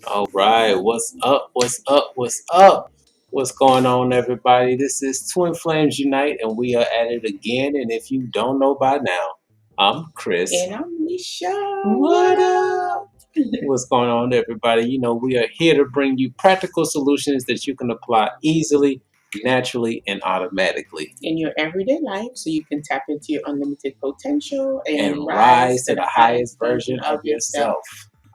All right, what's up? What's up? What's up? What's going on, everybody? This is Twin Flames Unite, and we are at it again. And if you don't know by now, I'm Chris. And I'm Misha. What up? What's going on, everybody? You know, we are here to bring you practical solutions that you can apply easily, naturally, and automatically in your everyday life, so you can tap into your unlimited potential and rise to the highest version of yourself.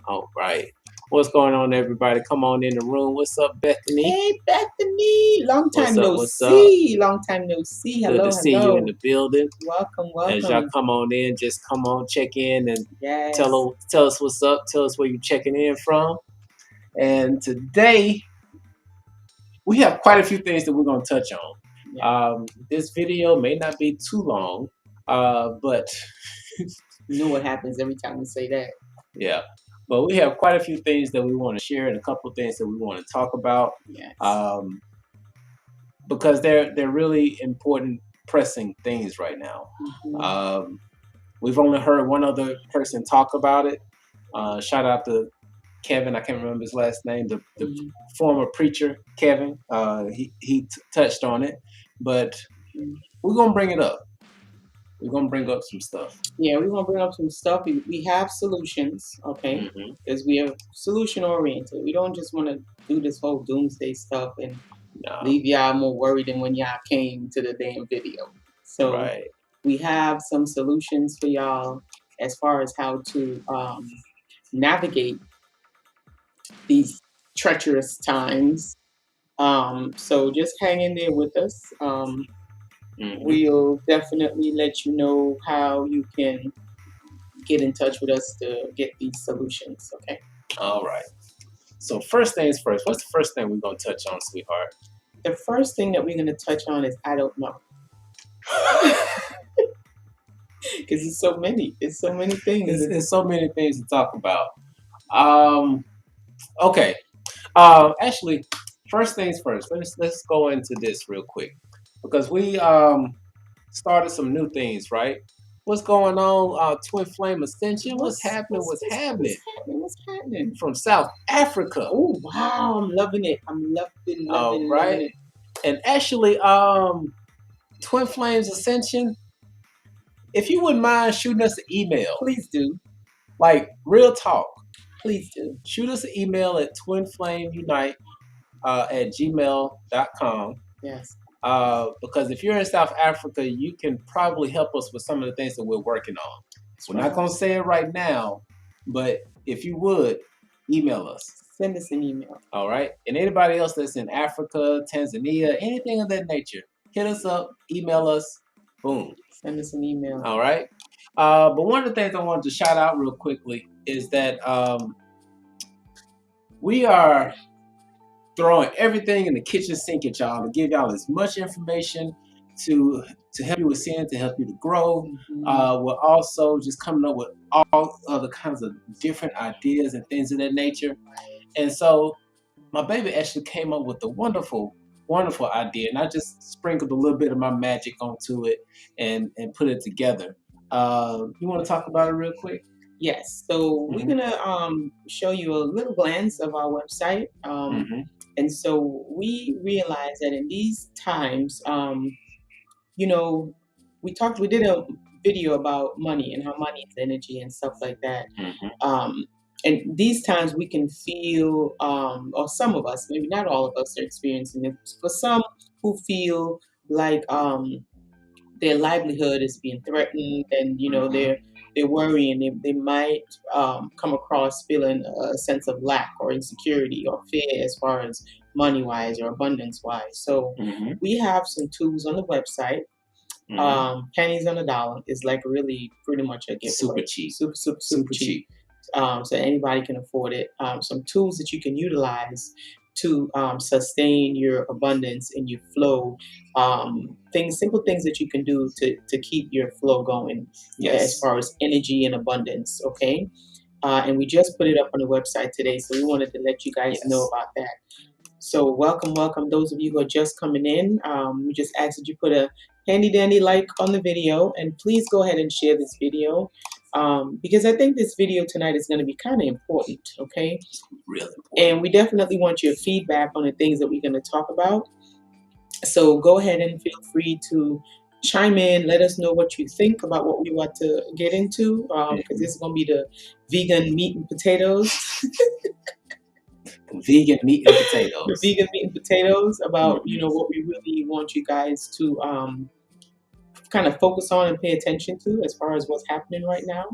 All right. What's going on, everybody? Come on in the room. What's up, Bethany? Hey, Bethany. Long time no What's see. Long time no see. Hello, Good to see you in the building. Welcome. As y'all come on in, just come on, check in, and Yes. tell us what's up. Tell us where you're checking in from. And today, we have quite a few things that we're going to touch on. Yeah. This video may not be too long, but you know what happens every time we say that. Yeah. But we have quite a few things that we want to share and a couple of things that we want to talk about. Yes. Because they're really important, pressing things right now. Mm-hmm. We've only heard one other person talk about it. Shout out to Kevin. I can't remember his last name. The mm-hmm. former preacher, Kevin. He touched on it. But we're going to bring it up. We're going to bring up some stuff. Yeah, we're going to bring up some stuff. We have solutions, okay? Because we are solution-oriented. We don't just want to do this whole doomsday stuff and leave y'all more worried than when y'all came to the damn video. So we have some solutions for y'all as far as how to navigate these treacherous times. So just hang in there with us. We'll definitely let you know how you can get in touch with us to get these solutions, okay? All right. So first things first, what's the first thing we're going to touch on, sweetheart? The first thing that we're going to touch on is I don't know. Because it's so many. It's so many things. It's so many things to talk about. Okay. Actually, first things first. Let's go into this real quick. Because we started some new things, right? What's going on? Twin Flame Ascension? What's happening? What's happening? From South Africa. Oh, wow. I'm loving it. I'm loving it. And actually, Twin Flames Ascension, if you wouldn't mind shooting us an email, please do. Like real talk, please do. Shoot us an email at twinflamesunite at gmail.com. Yes. Because if you're in South Africa, you can probably help us with some of the things that we're working on. We're not going to say it right now, but if you would, email us. Send us an email. All right. And anybody else that's in Africa, Tanzania, anything of that nature, hit us up, email us, boom. Send us an email. All right. But one of the things I wanted to shout out real quickly is that we are throwing everything in the kitchen sink at y'all to give y'all as much information to help you with sin, to help you to grow. We're also just coming up with all other kinds of different ideas and things of that nature. And so my baby actually came up with a wonderful idea, and I just sprinkled a little bit of my magic onto it and put it together. You want to talk about it real quick? Yes. So we're gonna show you a little glance of our website. And so we realized that in these times, you know, we did a video about money and how money is energy and stuff like that. And these times we can feel, or some of us, maybe not all of us are experiencing it, for some who feel like their livelihood is being threatened, and they're worrying they might come across feeling a sense of lack or insecurity or fear as far as money wise or abundance wise. So we have some tools on the website. Pennies on a dollar is like really pretty much a gift. Super cheap. Super cheap. So anybody can afford it. Some tools that you can utilize to sustain your abundance and your flow. Simple things that you can do to keep your flow going. Yes. As far as energy and abundance. Okay. And we just put it up on the website today, so we wanted to let you guys know about that. So welcome. Those of you who are just coming in, we just ask that you put a handy dandy like on the video, and please go ahead and share this video, because I think this video tonight is going to be kind of important. Okay, really important. And we definitely want your feedback on the things that we're going to talk about. So go ahead and feel free to chime in. Let us know what you think about what we want to get into, because this is going to be the vegan meat and potatoes. Vegan meat and potatoes. The vegan meat and potatoes about what we really want you guys to kind of focus on and pay attention to as far as what's happening right now.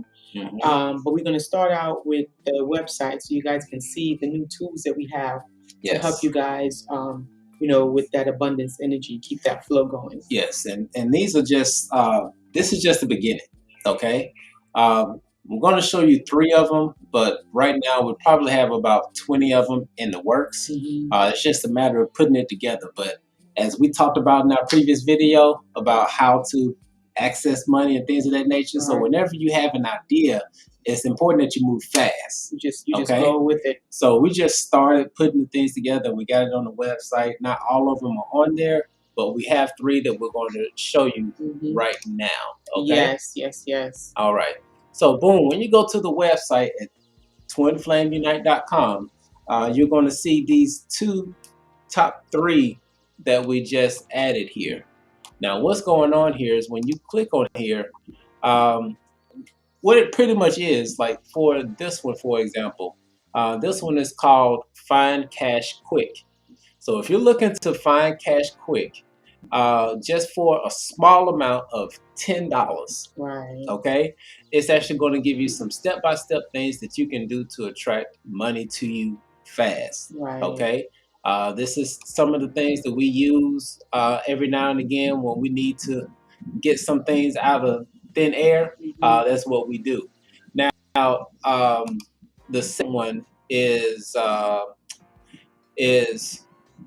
But we're going to start out with the website so you guys can see the new tools that we have to help you guys with that abundance energy, keep that flow going. Yes, and these are just this is just the beginning. Okay. I'm going to show you 3 of them, but right now we probably have about 20 of them in the works. It's just a matter of putting it together. But as we talked about in our previous video about how to access money and things of that nature, so whenever you have an idea, it's important that you move fast. You just go with it. So we just started putting the things together. We got it on the website. Not all of them are on there, but we have 3 that we're going to show you right now. Okay? Yes. All right. So boom, when you go to the website at twinflamesunite.com, you're going to see these 2 top 3 that we just added here. Now, what's going on here is when you click on here, what it pretty much is, like for this one, for example, this one is called Find Cash Quick. So if you're looking to find cash quick, just for a small amount of $10, okay, it's actually going to give you some step-by-step things that you can do to attract money to you fast. Okay, this is some of the things that we use every now and again when we need to get some things out of thin air. That's what we do. Now, the second one is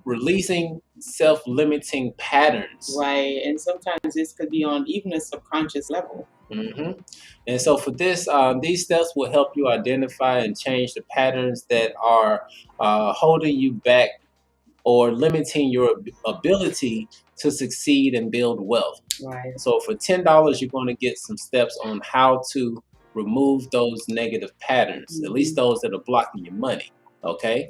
releasing self-limiting patterns. Right, and sometimes this could be on even a subconscious level. And so for this, these steps will help you identify and change the patterns that are holding you back or limiting your ability to succeed and build wealth. So for $10, you're going to get some steps on how to remove those negative patterns, at least those that are blocking your money. Okay.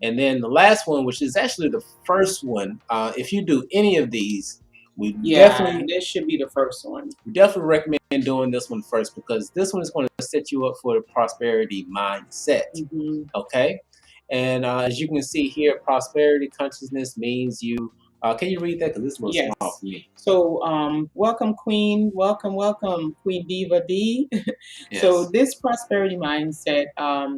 And then the last one, which is actually the first one, if you do any of these, We this should be the first one. We definitely recommend doing this one first because this one is going to set you up for the prosperity mindset. Okay, and as you can see here, prosperity consciousness means you. Can you read that? Because this is a little small for me. So, welcome, Queen. Welcome, Queen Diva D. So, this prosperity mindset,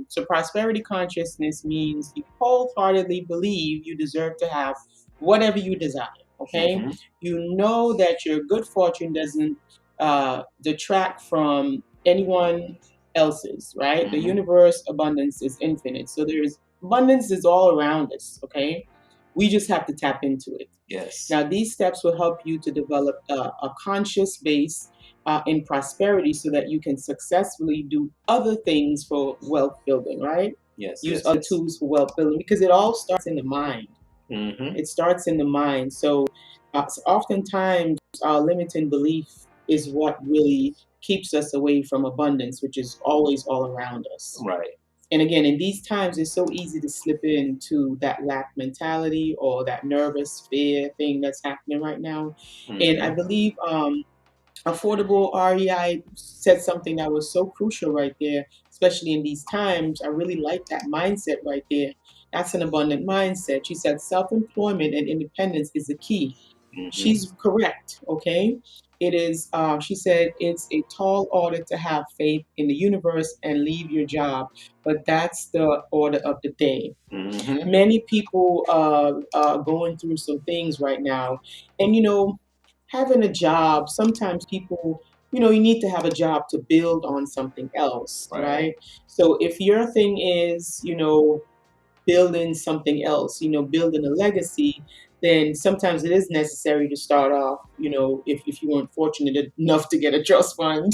so prosperity consciousness means you wholeheartedly believe you deserve to have whatever you desire. Okay, you know that your good fortune doesn't detract from anyone else's. Right, the universe abundance is infinite, so there's abundance is all around us. Okay. We just have to tap into it. Yes. Now, these steps will help you to develop a conscious base in prosperity so that you can successfully do other things for wealth building, right? Yes. Use other tools for wealth building because it all starts in the mind. It starts in the mind. So, oftentimes, our limiting belief is what really keeps us away from abundance, which is always all around us. Right. And again, in these times, it's so easy to slip into that lack mentality or that nervous fear thing that's happening right now. And I believe Affordable REI said something that was so crucial right there, especially in these times. I really like that mindset right there. That's an abundant mindset. She said self-employment and independence is the key. She's correct, okay? It is, she said, it's a tall order to have faith in the universe and leave your job, but that's the order of the day. Many people are going through some things right now, and having a job, sometimes people, you need to have a job to build on something else, right? So if your thing is, building something else, building a legacy, then sometimes it is necessary to start off, if you weren't fortunate enough to get a trust fund,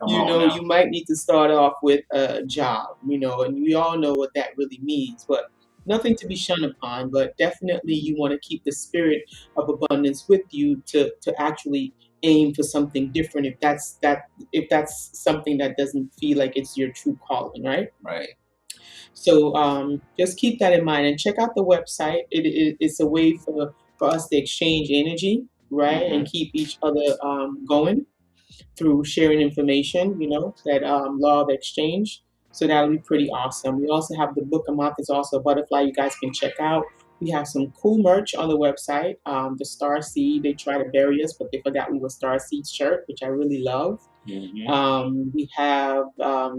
you might need to start off with a job, and we all know what that really means, but nothing to be shunned upon, but definitely you want to keep the spirit of abundance with you to actually aim for something different if that's something that doesn't feel like it's your true calling, right? Right. So just keep that in mind and check out the website. It's a way for us to exchange energy, right, and keep each other going through sharing information. That law of exchange. So that'll be pretty awesome. We also have the book a month. It's also a butterfly. You guys can check out. We have some cool merch on the website. The Star Seed, they try to bury us, but they forgot we were Star Seed shirt, which I really love. We have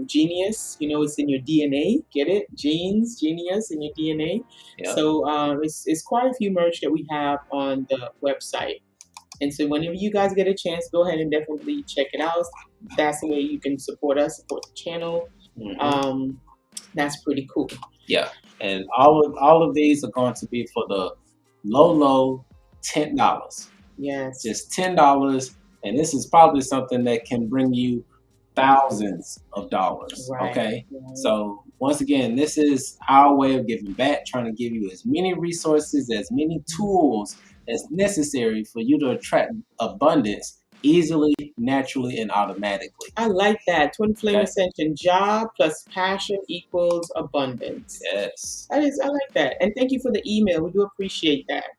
Genius, it's in your DNA. Get it? Genius in your DNA. Yep. So it's quite a few merch that we have on the website. And so whenever you guys get a chance, go ahead and definitely check it out. That's the way you can support us, support the channel. That's pretty cool. Yeah. And all of these are going to be for the low $10. Yes. Just $10. And this is probably something that can bring you thousands of dollars. Right. Okay. Right. So once again, this is our way of giving back, trying to give you as many resources, as many tools as necessary for you to attract abundance easily, naturally, and automatically. I like that. Twin Flame Ascension, job plus passion equals abundance. Yes. I like that. And thank you for the email. We do appreciate that.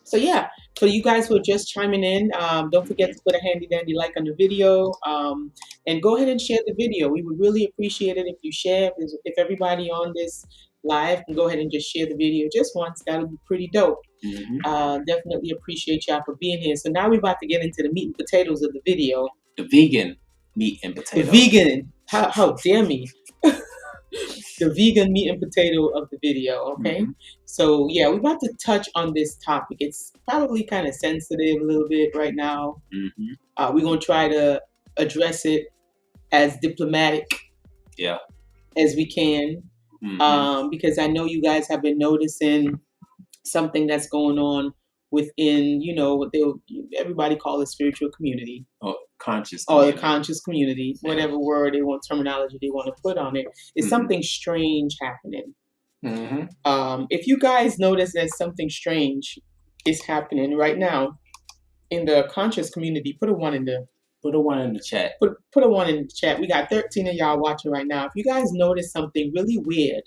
So yeah, so you guys who are just chiming in, don't forget to put a handy dandy like on the video, and go ahead and share the video. We would really appreciate it if you share. If everybody on this live can go ahead and just share the video just once, that would be pretty dope. Definitely appreciate y'all for being here. So now we're about to get into the meat and potatoes of the video. The vegan meat and potato. The vegan, how dare me. The vegan meat and potato of the video, okay? So yeah, we're about to touch on this topic. It's probably kind of sensitive a little bit right now. We're gonna try to address it as diplomatic as we can, because I know you guys have been noticing something that's going on within, what everybody call the spiritual community. Conscious community. Or the conscious community, whatever word they want, terminology they want to put on it. It's something strange happening. If you guys notice that something strange is happening right now in the conscious community, put a 1 in the chat. Put a 1 in the chat. We got 13 of y'all watching right now. If you guys notice something really weird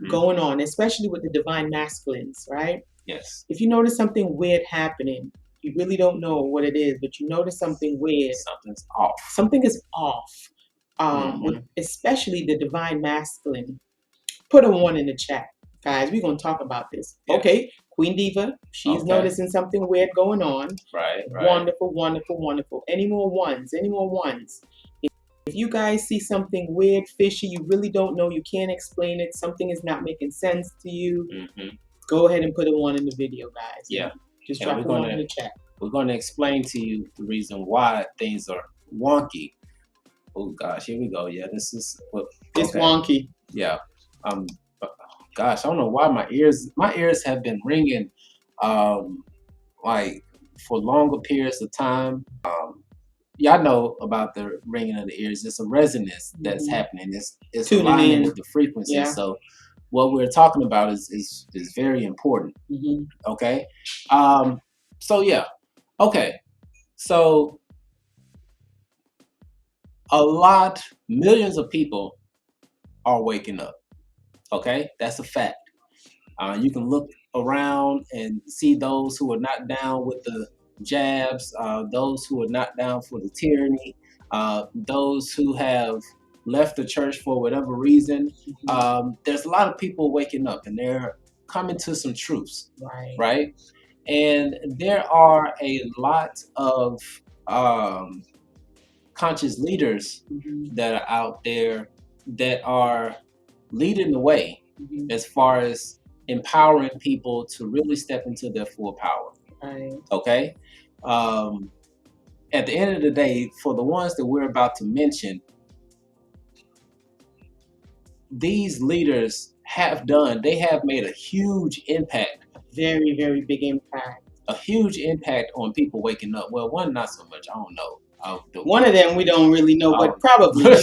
going on, especially with the divine masculines, right? Yes. If you notice something weird happening, you really don't know what it is, but you notice something weird. Something's off. Something is off. With especially the divine masculine. Put a 1 in the chat, guys. We're gonna talk about this. Yes. Okay, Queen Diva, she's noticing something weird going on. Right. Wonderful, wonderful, wonderful. Any more ones? Any more ones? If you guys see something weird, fishy, you really don't know, you can't explain it, something is not making sense to you, go ahead and put a 1 in the video, guys. Yeah. Just drop a 1 in the chat. We're going to explain to you the reason why things are wonky. Oh gosh, here we go. Yeah, this is what it's wonky. Yeah. Gosh, I don't know why my ears have been ringing like for longer periods of time. Y'all know about the ringing of the ears. It's a resonance that's happening. It's aligning with the frequency. Yeah. So what we're talking about is very important. Okay. So yeah. Okay. So millions of people are waking up. Okay, that's a fact. You can look around and see those who are not down with the jabs, those who are not down for the tyranny, those who have left the church for whatever reason. There's a lot of people waking up and they're coming to some truths, right? And there are a lot of conscious leaders that are out there that are leading the way as far as empowering people to really step into their full power. Okay. At the end of the day, for the ones that we're about to mention, these leaders have made a huge impact. Very, very big impact. A huge impact on people waking up. Well, one not so much. I don't know. One of them we don't really know, but probably, we're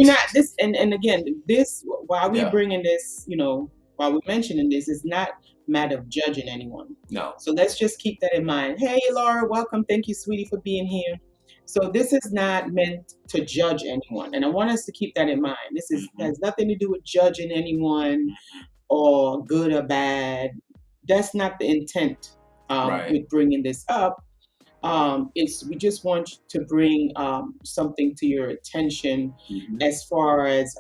not this. And again, this while we're bringing this, while we're mentioning this, is not matter of judging anyone. No. So let's just keep that in mind. Hey, Laura, welcome. Thank you, sweetie, for being here. So this is not meant to judge anyone, and I want us to keep that in mind. This has nothing to do with judging anyone or good or bad. That's not the intent with bringing this up. We just want to bring something to your attention as far as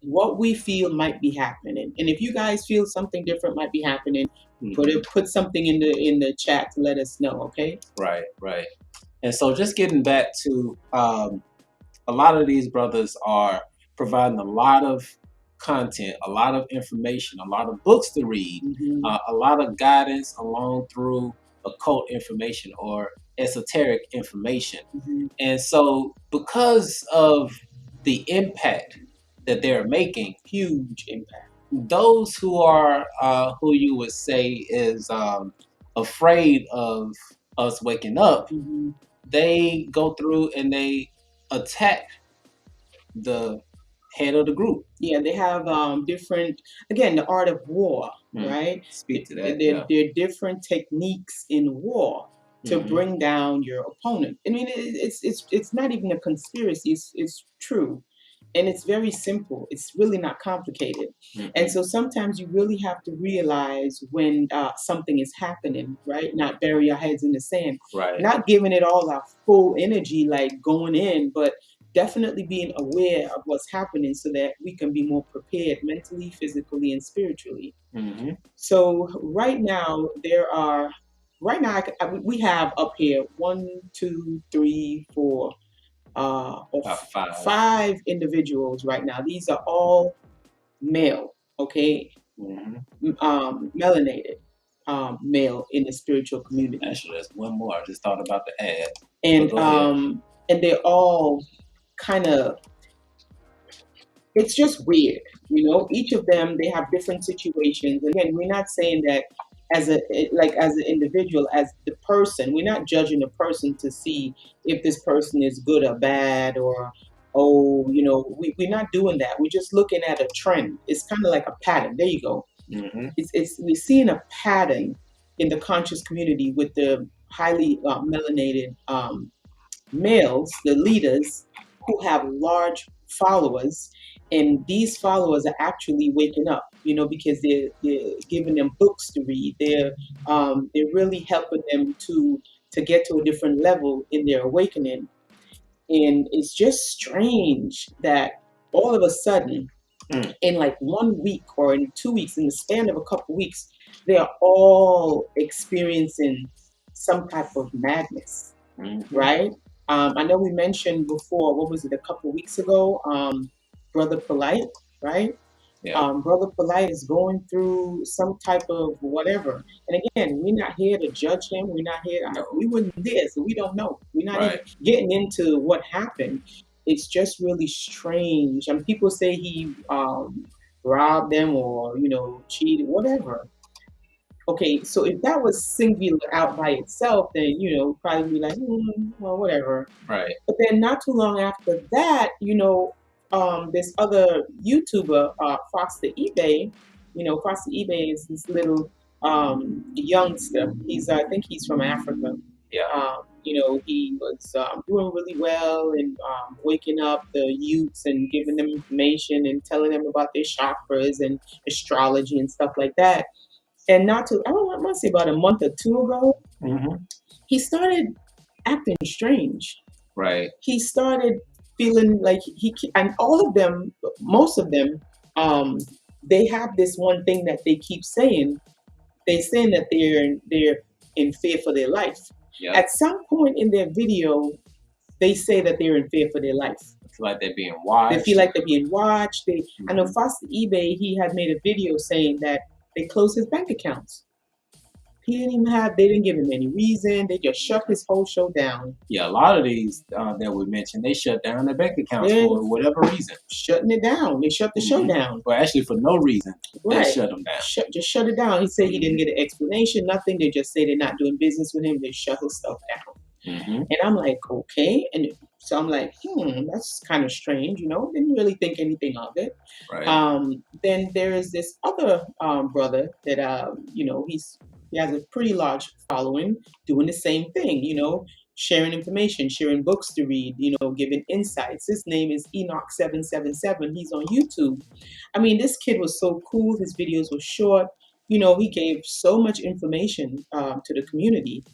what we feel might be happening. And if you guys feel something different might be happening, put something in the chat to let us know, okay? Right. And so just getting back to a lot of these brothers are providing a lot of content, a lot of information, a lot of books to read, a lot of guidance along through occult information or esoteric information. And so because of the impact that they're making, huge impact, those who are who you would say is afraid of us waking up, they go through and they attack the head of the group. Yeah, they have different, again, the art of war, right? Speak to that. There are different techniques in war to bring down your opponent. I mean, it's not even a conspiracy. It's true, and it's very simple. It's really not complicated. And so sometimes you really have to realize when something is happening, right? Not bury your heads in the sand. Right. Not giving it all our full energy, like going in, but definitely being aware of what's happening so that we can be more prepared mentally, physically, and spiritually. So right now we have up here 1, 2, 3, 4, five individuals right now. These are all male, okay? Melanated male in the spiritual community. Actually, there's one more. I just thought about the ad. And they're all kind of, it's just weird, each of them, they have different situations. Again, we're not saying that as an individual, as the person, we're not judging the person to see if this person is good or bad, or we're not doing that. We're just looking at a trend. It's kind of like a pattern. There you go. We're seeing a pattern in the conscious community with the highly melanated males, the leaders, who have large followers, and these followers are actually waking up. because they're giving them books to read. They're really helping them to get to a different level in their awakening. And it's just strange that all of a sudden, in like 1 week or in 2 weeks, in the span of a couple weeks, they are all experiencing some type of madness, right? I know we mentioned before, what was it, a couple weeks ago? Brother Polite, right? Yeah. Brother Polite is going through some type of whatever. And again, we're not here to judge him. We're not here. We weren't there, so we don't know. We're not even getting into what happened. It's just really strange. And people say he robbed them or cheated, whatever. Okay, so if that was singular out by itself, then probably be like, well, whatever. Right. But then not too long after that, this other YouTuber, Foster eBay, Foster eBay is this little youngster. I think he's from Africa. Yeah. He was doing really well and waking up the youths and giving them information and telling them about their chakras and astrology and stuff like that. And I want to say about a month or two ago, he started acting strange. Right. He started feeling like and all of them, most of them, they have this one thing that they keep saying. They're saying that they're in fear for their life. Yep. At some point in their video, they say that they're in fear for their life. It's like they're being watched. They feel like they're being watched. I know Foster eBay, he had made a video saying that they closed his bank accounts. They didn't give him any reason. They just shut his whole show down. Yeah, a lot of these that we mentioned, they shut down their bank accounts for whatever reason. Shutting it down. They shut the show down. Well, actually, for no reason, they shut them down. Just shut it down. He said he didn't get an explanation, nothing. They just say they're not doing business with him. They shut his stuff down. And I'm like, okay. And so I'm like, that's kind of strange, Didn't really think anything of it. Right. Then there is this other brother that, he has a pretty large following doing the same thing, sharing information, sharing books to read, giving insights. His name is Enoch777. He's on YouTube. I mean, this kid was so cool. His videos were short. He gave so much information to the community.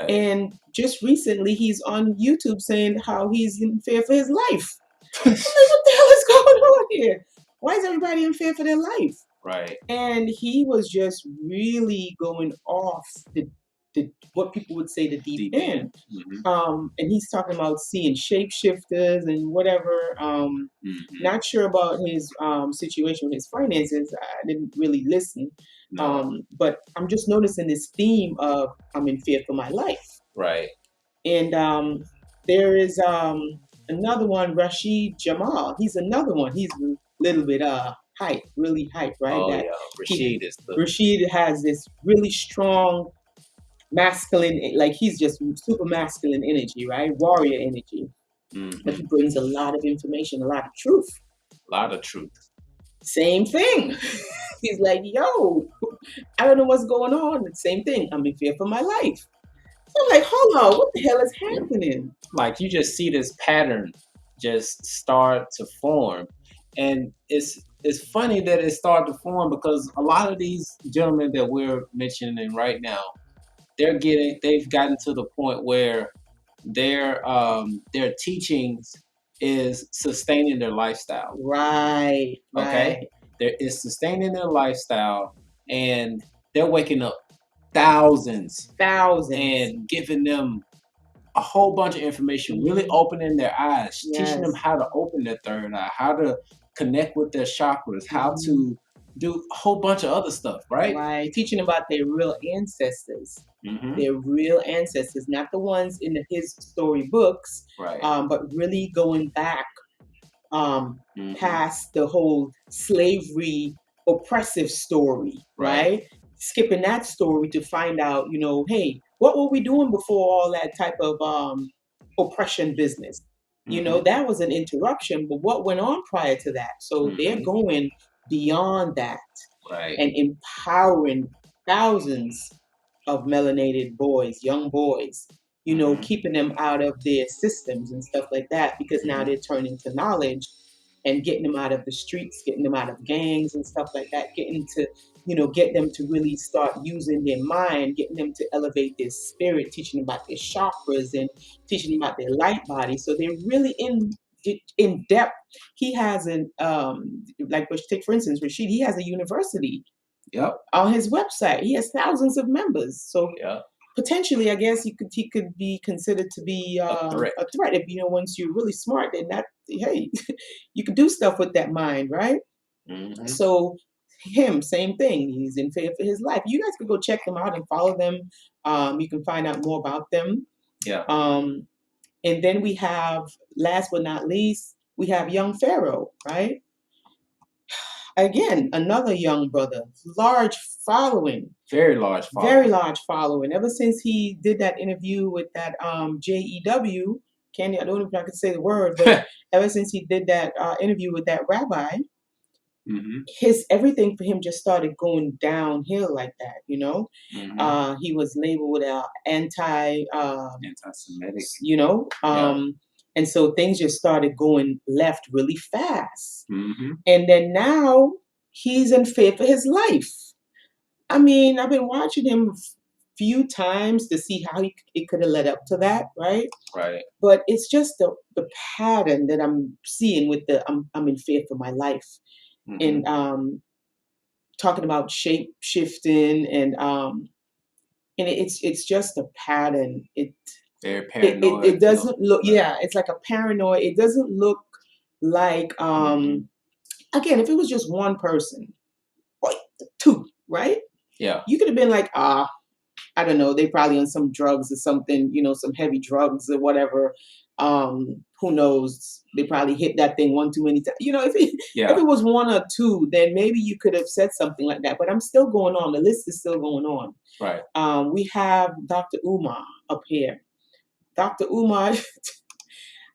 Right. And just recently, he's on YouTube saying how he's in fear for his life. I'm like, what the hell is going on here? Why is everybody in fear for their life? Right. And he was just really going off the what people would say the deep end. And he's talking about seeing shapeshifters and whatever. Not sure about his situation with his finances. I didn't really listen. But I'm just noticing this theme of I'm in fear for my life. Right. And there is another one, Rashid Jamal. He's another one. He's a little bit hype, really hype, right? Oh, yeah. Rashid has this really strong masculine, like he's just super masculine energy, right? Warrior energy. But he brings a lot of information, a lot of truth. A lot of truth. Same thing. He's like, yo, I don't know what's going on. The same thing. I'm in fear for my life. So I'm like, hold on, what the hell is happening? Like you just see this pattern just start to form. And it's funny that it started to form because a lot of these gentlemen that we're mentioning right now, they've gotten to the point where their teachings is sustaining their lifestyle. Right. Okay. It's sustaining their lifestyle, and they're waking up thousands, and giving them a whole bunch of information, really opening their eyes, teaching them how to open their third eye, how to connect with their chakras, how to do a whole bunch of other stuff, right? Right. Teaching about their real ancestors. Their real ancestors, not the ones in his story books, right? But really going back past the whole slavery oppressive story, right? Skipping that story to find out, hey, what were we doing before all that type of oppression business? That was an interruption, but what went on prior to that? So they're going beyond that, right? And empowering thousands of melanated boys, young boys, keeping them out of their systems and stuff like that, because now they're turning to knowledge. and getting them out of the streets, getting them out of gangs and stuff like that, getting to, get them to really start using their mind, getting them to elevate their spirit, teaching them about their chakras and teaching them about their light body. So they're really in depth. He has like, take for instance, Rashid, he has a university. Yep. On his website. He has thousands of members. So yeah. Potentially, I guess he could be considered to be a threat. If once you're really smart, then hey, you can do stuff with that mind, right? Mm-hmm. So same thing. He's in favor for his life. You guys can go check them out and follow them. You can find out more about them. Yeah. And then we have, last but not least, we have young Pharaoh, right? Again, another young brother, large following. Very large following. Very large following. Ever since he did that interview with that JEW, Candy, I don't know if I could say the word, but ever since he did that interview with that rabbi, everything for him just started going downhill like that, He was labeled anti-Semitic, and so things just started going left really fast. And then now he's in fear for his life. I mean, I've been watching him a few times to see how it could have led up to that, right? Right. But it's just the pattern that I'm seeing with I'm in fear for my life. And talking about shape shifting and it's just a pattern. Very paranoid. It doesn't look, it's like a paranoid. It doesn't look like again, if it was just one person or two, right? Yeah. You could have been like, I don't know, they probably on some drugs or something, some heavy drugs or whatever. Who knows? They probably hit that thing one too many times. If it was one or two, then maybe you could have said something like that. But I'm still going on. The list is still going on. Right. We have Dr. Umar up here. Dr. Umar.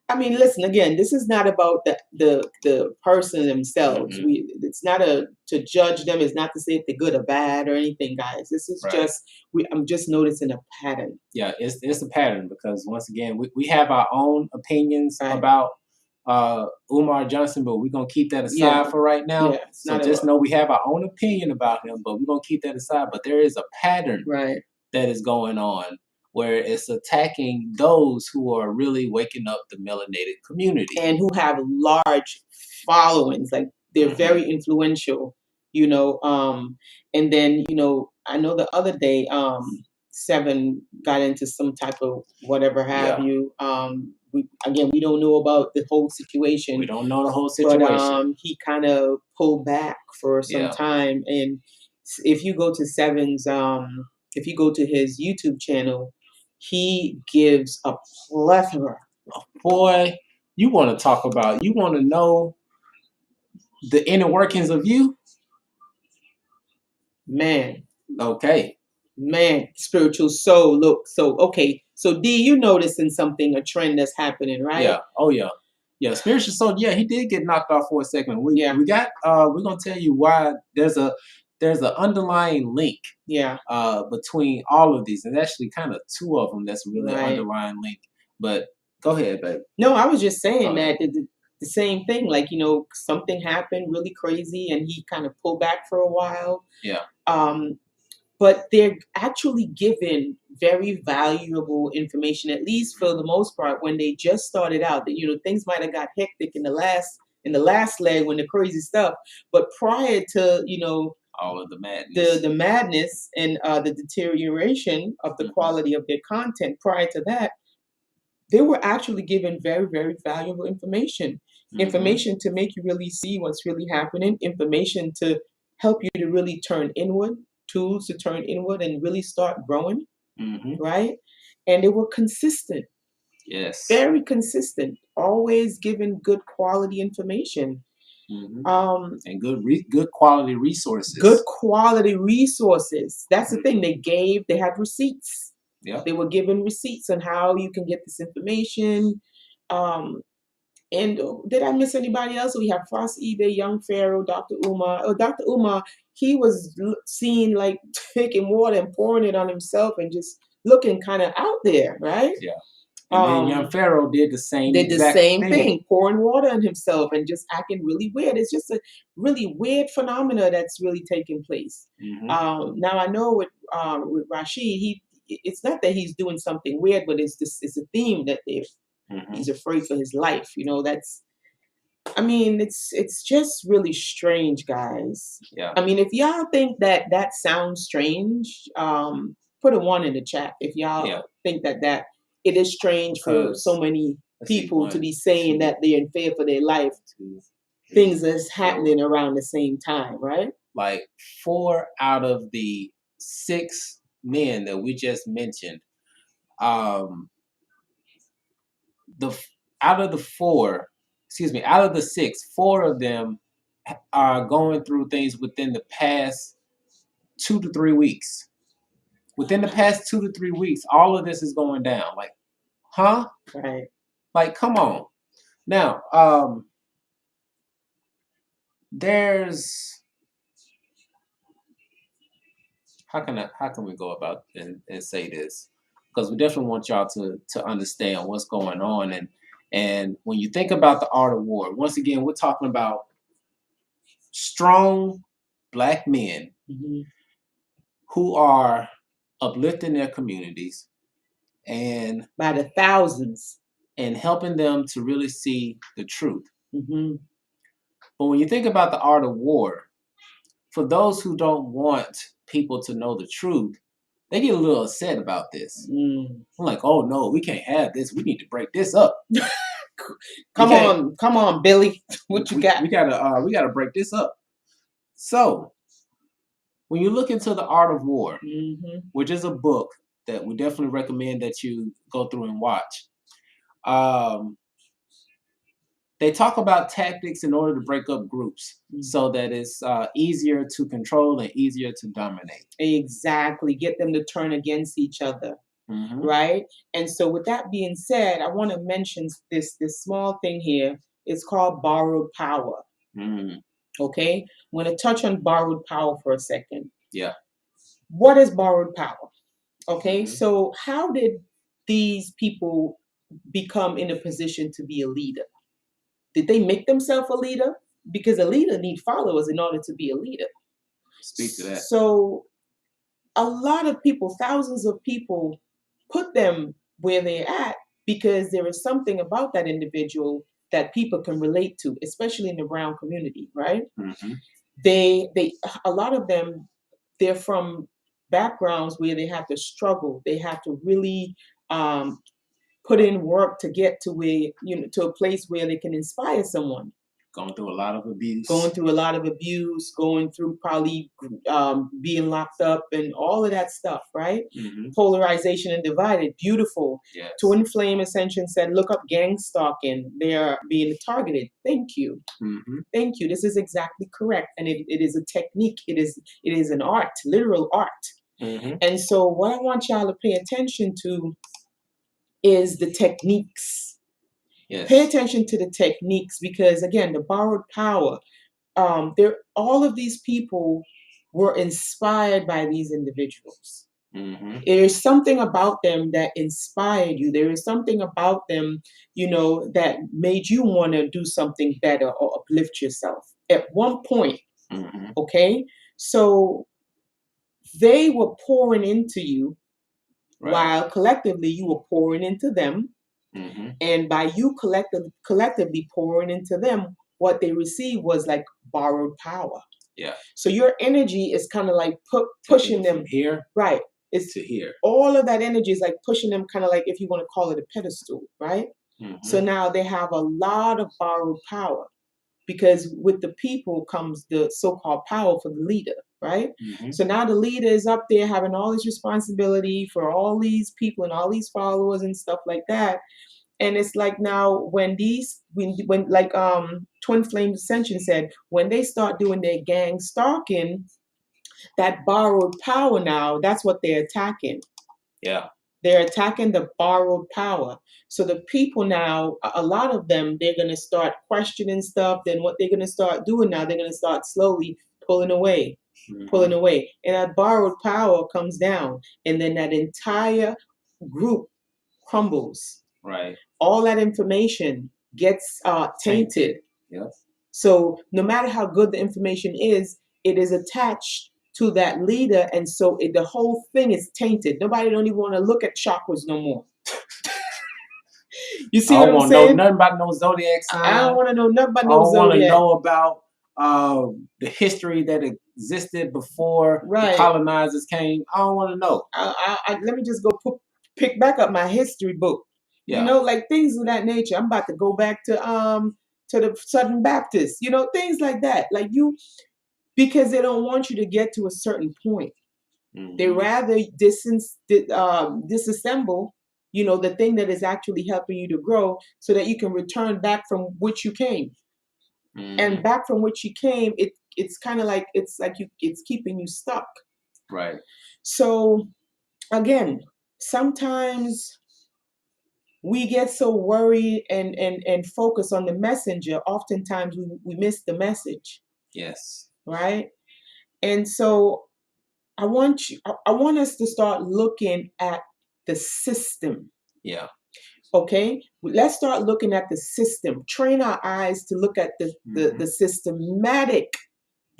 I mean, listen, again, this is not about the person themselves. It's not to judge them. It's not to say if they're good or bad or anything, guys. This is I'm just noticing a pattern. Yeah, it's a pattern because once again, we have our own opinions about Umar Johnson, but we're going to keep that aside for right now. Yeah, so just know we have our own opinion about him, but we're going to keep that aside. But there is a pattern that is going on where it's attacking those who are really waking up the melanated community. And who have large followings. Like, they're very influential, And then, I know the other day, Seven got into some type of whatever have you. We don't know about the whole situation. We don't know the whole situation. But he kind of pulled back for some time. And if you go to Seven's, if you go to his YouTube channel, he gives a plethora. Boy, you want to know the inner workings of you? Man. Okay. Man, spiritual soul. Look, okay. So D, you noticing something, a trend that's happening, right? Yeah. Oh yeah. Yeah, spiritual soul. Yeah, he did get knocked off for a second. We're gonna tell you why there's an underlying link between all of these. And actually kind of two of them that's really an underlying link. But go ahead, babe. No, I was just saying that the same thing, like, something happened really crazy and he kind of pulled back for a while. Yeah. But they're actually given very valuable information, at least for the most part, when they just started out. That things might have got hectic in the last leg when the crazy stuff. But prior to all of the madness, the madness and the deterioration of the quality of their content, prior to that, they were actually given very, very valuable information. Information to make you really see what's really happening. Information to help you to really turn inward. Tools to turn inward and really start growing, right? And they were consistent. Yes. Very consistent. Always giving good quality information. And good quality resources. Good quality resources. That's the thing. They had receipts. Yeah. They were given receipts on how you can get this information. And did I miss anybody else? We have Frost eBay, Young Pharaoh, Dr. Umar. Oh, Dr. Umar, he was seen like taking water and pouring it on himself and just looking kind of out there, right? Yeah. And then young Pharaoh did the same thing, pouring water on himself and just acting really weird. It's just a really weird phenomena that's really taking place. Now I know with Rashid, it's not that he's doing something weird, but it's a theme that he's afraid for his life. You know, I mean, it's just really strange, guys. Yeah. I mean, if y'all think that sounds strange, put a 1 in the chat. If y'all think that it is strange for so many people to be saying that they're in fear for their life, things that's happening around the same time, right? Like 4 out of the 6 men that we just mentioned, out of the 6, 4 of them are going through things within the past 2 to 3 weeks. Within the past 2 to 3 weeks, all of this is going down. Like, huh? Right. Like, come on. Now, there's how can we go about and say this? Because we definitely want y'all to understand what's going on. And when you think about the art of war, once again, we're talking about strong Black men who are uplifting their communities and by the thousands and helping them to really see the truth. But when you think about the art of war, for those who don't want people to know the truth, they get a little upset about this. I'm like, oh no, we can't have this. We need to break this up. Come on, Billy. What you got? We gotta break this up. So when you look into the art of war, which is a book that we definitely recommend that you go through and watch, they talk about tactics in order to break up groups so that it's easier to control and easier to dominate. Exactly. Get them to turn against each other. Right? And so with that being said, I want to mention this small thing here. It's called borrowed power. Okay? I'm going to touch on borrowed power for a second. Yeah. What is borrowed power? Okay? So how did these people become in a position to be a leader? Did they make themselves a leader? Because a leader needs followers in order to be a leader. Speak to that. So a lot of people, thousands of people, put them where they're at because there is something about that individual that people can relate to, especially in the brown community, right? They a lot of them, they're from backgrounds where they have to struggle. They have to really put in work to get to where, to a place where they can inspire someone. Going through a lot of abuse. Going through probably being locked up and all of that stuff, right? Polarization and divided. Beautiful. Yes. Twin Flame Ascension said, look up gang stalking. They are being targeted. Thank you. Thank you. This is exactly correct. And it is a technique. It is an art, literal art. And so what I want y'all to pay attention to is the techniques. Yes. Pay attention to the techniques because, again, the borrowed power, all of these people were inspired by these individuals. There is something about them that inspired you. There is something about them, that made you want to do something better or uplift yourself at one point. Okay? So they were pouring into you while collectively you were pouring into them. And by you collectively pouring into them, what they received was like borrowed power. Yeah. So your energy is kind of like pushing them here, right? It's to here. All of that energy is like pushing them, kind of like, if you want to call it, a pedestal, right? So now they have a lot of borrowed power because with the people comes the so-called power for the leader, right? So now the leader is up there having all this responsibility for all these people and all these followers and stuff like that. And it's like now when like Twin Flame Ascension said, when they start doing their gang stalking, that borrowed power now, that's what they're attacking. Yeah. They're attacking the borrowed power. So the people now, a lot of them, they're going to start questioning stuff. Then what they're going to start doing now, they're going to start slowly pulling away. And that borrowed power comes down. And then that entire group crumbles. Right. All that information gets tainted. Yes. So no matter how good the information is, it is attached to that leader, and so the whole thing is tainted. Nobody don't even want to look at chakras no more. You see what I'm saying? I don't want to know nothing about no zodiac sign. I don't want to know nothing about I no don't want to zodiac. know about the history that existed before the colonizers came. I don't want to know. Let me just go pick back up my history book. Yeah. You know, like things of that nature. I'm about to go back to the Southern Baptist. You know, things like that. Like because they don't want you to get to a certain point. Mm-hmm. They rather disassemble, you know, the thing that is actually helping you to grow, so that you can return back from which you came. Mm-hmm. And back from which you came, it's kind of like it's keeping you stuck. Right. So again, sometimes we get so worried and focus on the messenger. Oftentimes we miss the message. Yes. Right. And so I want us to start looking at the system. Yeah. Okay. Let's start looking at the system. Train our eyes to look at the systematic,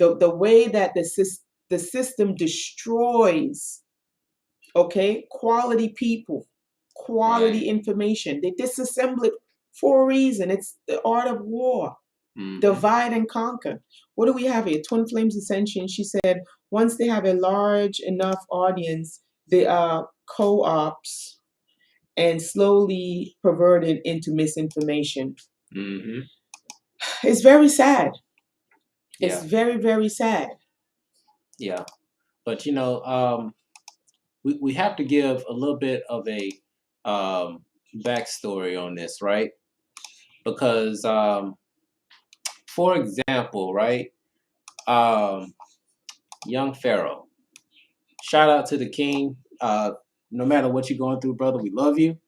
the way that the system destroys, okay, quality people, quality information. They disassemble it for a reason. It's the art of war. Mm-hmm. Divide and conquer. What do we have here? Twin Flames Ascension. She said once they have a large enough audience, they are co-ops and slowly perverted into misinformation. Mm-hmm. It's very sad. Yeah. It's very, very sad. Yeah. But, you know, we have to give a little bit of a backstory on this, right? Because, for example, right, young Pharaoh, shout out to the king. No matter what you're going through, brother, we love you.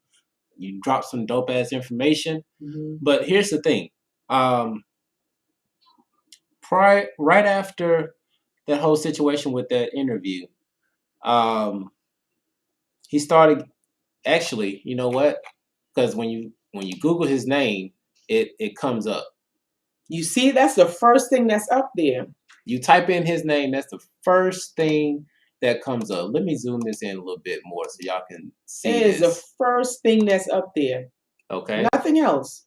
You dropped some dope ass information. Mm-hmm. But here's the thing. Right after that whole situation with that interview, he started, actually, you know what? Because when you Google his name, it comes up. You see, that's the first thing that's up there. You type in his name, that's the first thing that comes up. Let me zoom this in a little bit more so y'all can see it is the first thing that's up there. Okay. Nothing else.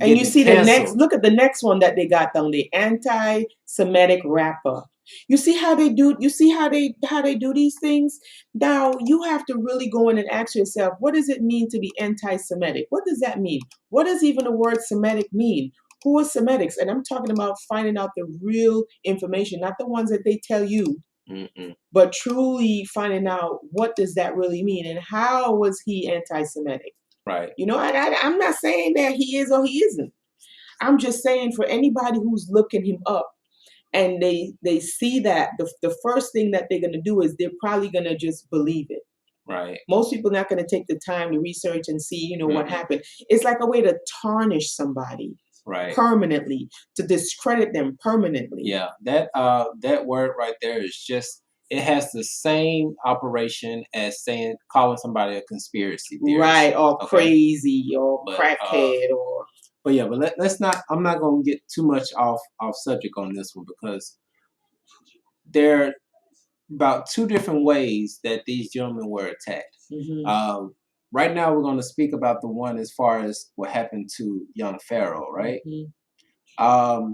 And you see canceled. Look at the next one that they got down, the anti-Semitic rapper. You see how they do these things? Now you have to really go in and ask yourself, what does it mean to be anti-Semitic? What does that mean? What does even the word Semitic mean? Who are Semitics? And I'm talking about finding out the real information, not the ones that they tell you, but truly finding out what does that really mean and how was he anti-Semitic? Right. You know, I'm not saying that he is or he isn't. I'm just saying for anybody who's looking him up and they see that, the first thing that they're going to do is they're probably going to just believe it. Right. Most people are not going to take the time to research and see, you know, what happened. It's like a way to tarnish somebody. Right. Permanently, to discredit them permanently. Yeah, that word right there is just, it has the same operation as calling somebody a conspiracy theorist. Right, or crazy, or crackhead, or. But yeah, but let's not. I'm not going to get too much off subject on this one, because there are about two different ways that these gentlemen were attacked. Mm-hmm. Right now, we're going to speak about the one as far as what happened to young Pharaoh, right? Mm-hmm.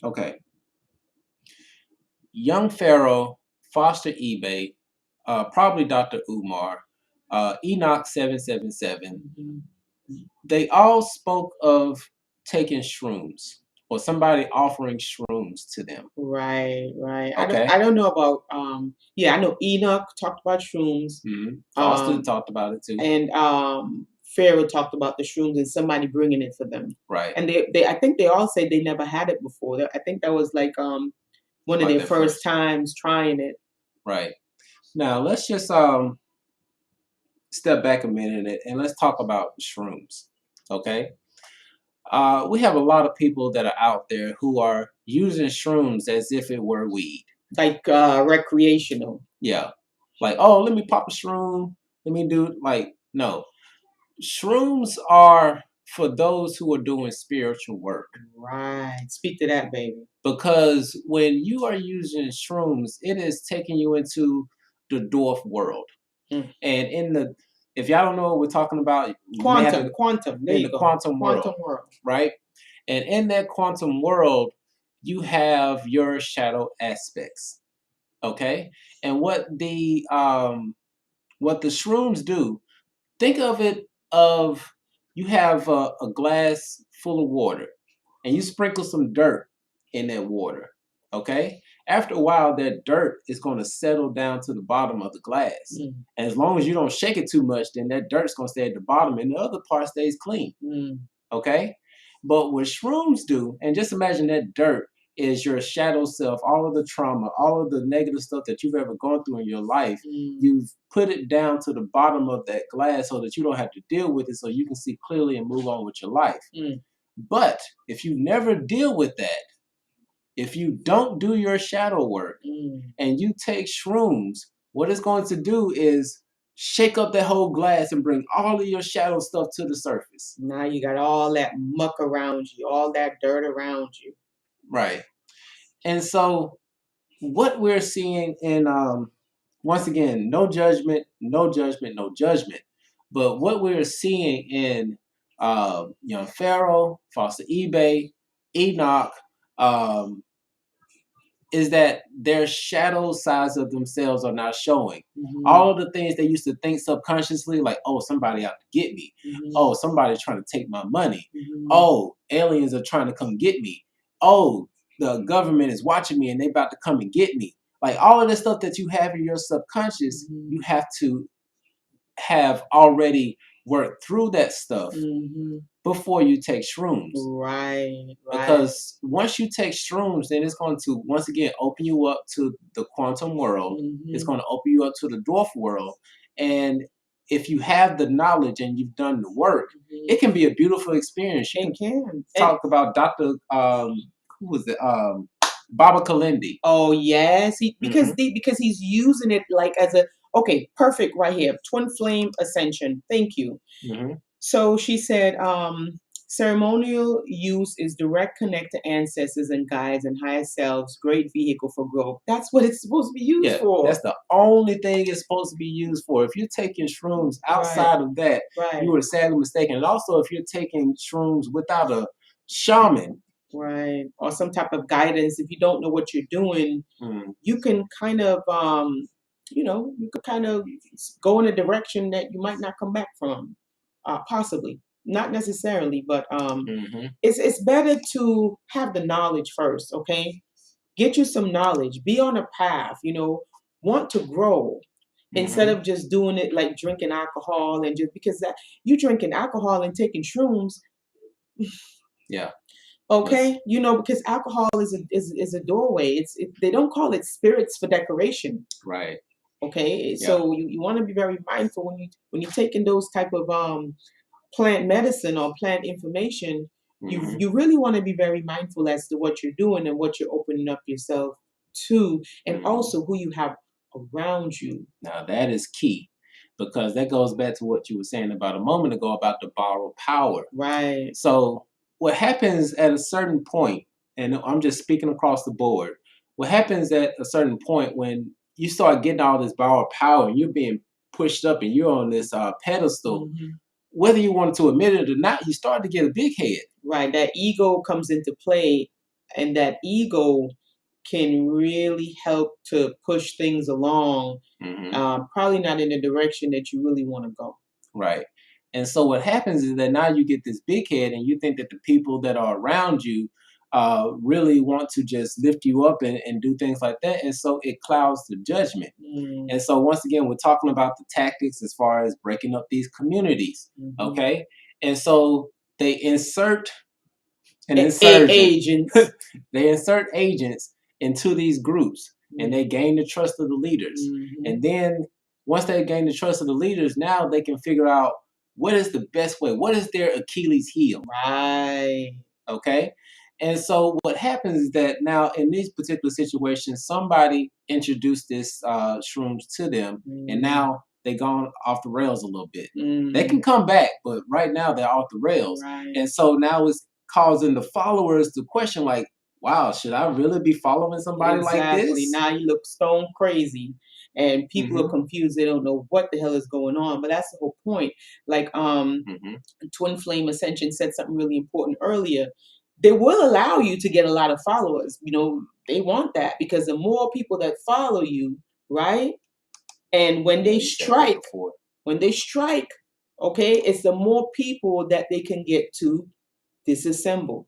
Okay. Young Pharaoh, Foster eBay, probably Dr. Umar, Enoch 777. Mm-hmm. They all spoke of taking shrooms or somebody offering shrooms to them. Right. Okay. I don't know about I know Enoch talked about shrooms. Mm-hmm. Foster talked about it too. And Pharaoh talked about the shrooms and somebody bringing it for them. Right. And they I think they all said they never had it before. I think that was like one of their first times trying it. Right. Now let's just step back a minute and let's talk about shrooms. Okay. We have a lot of people that are out there who are using shrooms as if it were weed. Like recreational. Yeah. Like, oh, let me pop a shroom. Let me do, like, No. Shrooms are for those who are doing spiritual work. Right. Speak to that, baby. Because when you are using shrooms, it is taking you into the dwarf world. And if y'all don't know what we're talking about, quantum. There in you the go. quantum world, right? And in that quantum world, you have your shadow aspects. Okay? And what the shrooms do, think of it of you have a glass full of water and you sprinkle some dirt in that water. Okay? After a while, that dirt is going to settle down to the bottom of the glass. And as long as you don't shake it too much, then that dirt's going to stay at the bottom and the other part stays clean. Okay? But what shrooms do, and just imagine that dirt is your shadow self, all of the trauma, all of the negative stuff that you've ever gone through in your life. You've put it down to the bottom of that glass so that you don't have to deal with it, so you can see clearly and move on with your life. But if you never deal with that, if you don't do your shadow work and you take shrooms, what it's going to do is shake up that whole glass and bring all of your shadow stuff to the surface. Now you got all that muck around you, all that dirt around you. Right. And so what we're seeing in, once again, no judgment, no judgment, no judgment. But what we're seeing in Young Pharaoh, Foster eBay, Enoch, is that their shadow sides of themselves are not showing. All of the things they used to think subconsciously, like, oh, somebody out to get me. Oh, somebody's trying to take my money. Oh, aliens are trying to come get me. Oh, the government is watching me and they about to come and get me. Like all of the stuff that you have in your subconscious, you have to have already worked through that stuff before you take shrooms. Right. Because once you take shrooms, then it's going to, once again, open you up to the quantum world. It's going to open you up to the dwarf world. And if you have the knowledge and you've done the work, it can be a beautiful experience. You can talk about Dr. Who was it? Baba Kalindi. Oh yes, because he's using it like as a perfect right here. Twin flame ascension. Thank you. So she said, ceremonial use is direct connect to ancestors and guides and higher selves. Great vehicle for growth. That's what it's supposed to be used for. That's the only thing it's supposed to be used for. If you're taking shrooms outside of that, you were sadly mistaken. And also, if you're taking shrooms without a shaman, or some type of guidance, if you don't know what you're doing, you can kind of you could kind of go in a direction that you might not come back from, possibly not necessarily, but it's better to have the knowledge first. Okay, get you some knowledge, be on a path, want to grow, instead of just doing it like drinking alcohol, and just because that you drinking alcohol and taking shrooms. Okay, because alcohol is a doorway. They don't call it spirits for decoration. Right. Okay, so you want to be very mindful when you're taking those type of plant medicine or plant information. You really want to be very mindful as to what you're doing and what you're opening up yourself to, and also who you have around you. Now that is key. Because that goes back to what you were saying about a moment ago about the borrowed power. Right. So what happens at a certain point, and I'm just speaking across the board, what happens at a certain point when you start getting all this borrowed power and you're being pushed up and you're on this pedestal, whether you want to admit it or not, you start to get a big head. Right. That ego comes into play, and that ego can really help to push things along, probably not in the direction that you really want to go. Right. And so what happens is that now you get this big head and you think that the people that are around you really want to just lift you up and do things like that. And so it clouds the judgment. And so once again, we're talking about the tactics as far as breaking up these communities. Okay. And so they insert agents. They insert agents into these groups and they gain the trust of the leaders. And then once they gain the trust of the leaders, now they can figure out what is the best way. What is their Achilles heel? Right. Okay. And so what happens is that now in these particular situations, somebody introduced this shrooms to them, and now they gone off the rails a little bit. They can come back, but right now they're off the rails. And so now it's causing the followers to question, like, wow, should I really be following somebody like this? Now you look stone crazy, and people are confused. They don't know what the hell is going on. But that's the whole point. Like, Twin Flame Ascension said something really important earlier. They will allow you to get a lot of followers. You know, they want that because the more people that follow you, right? And when they strike, okay, it's the more people that they can get to disassemble.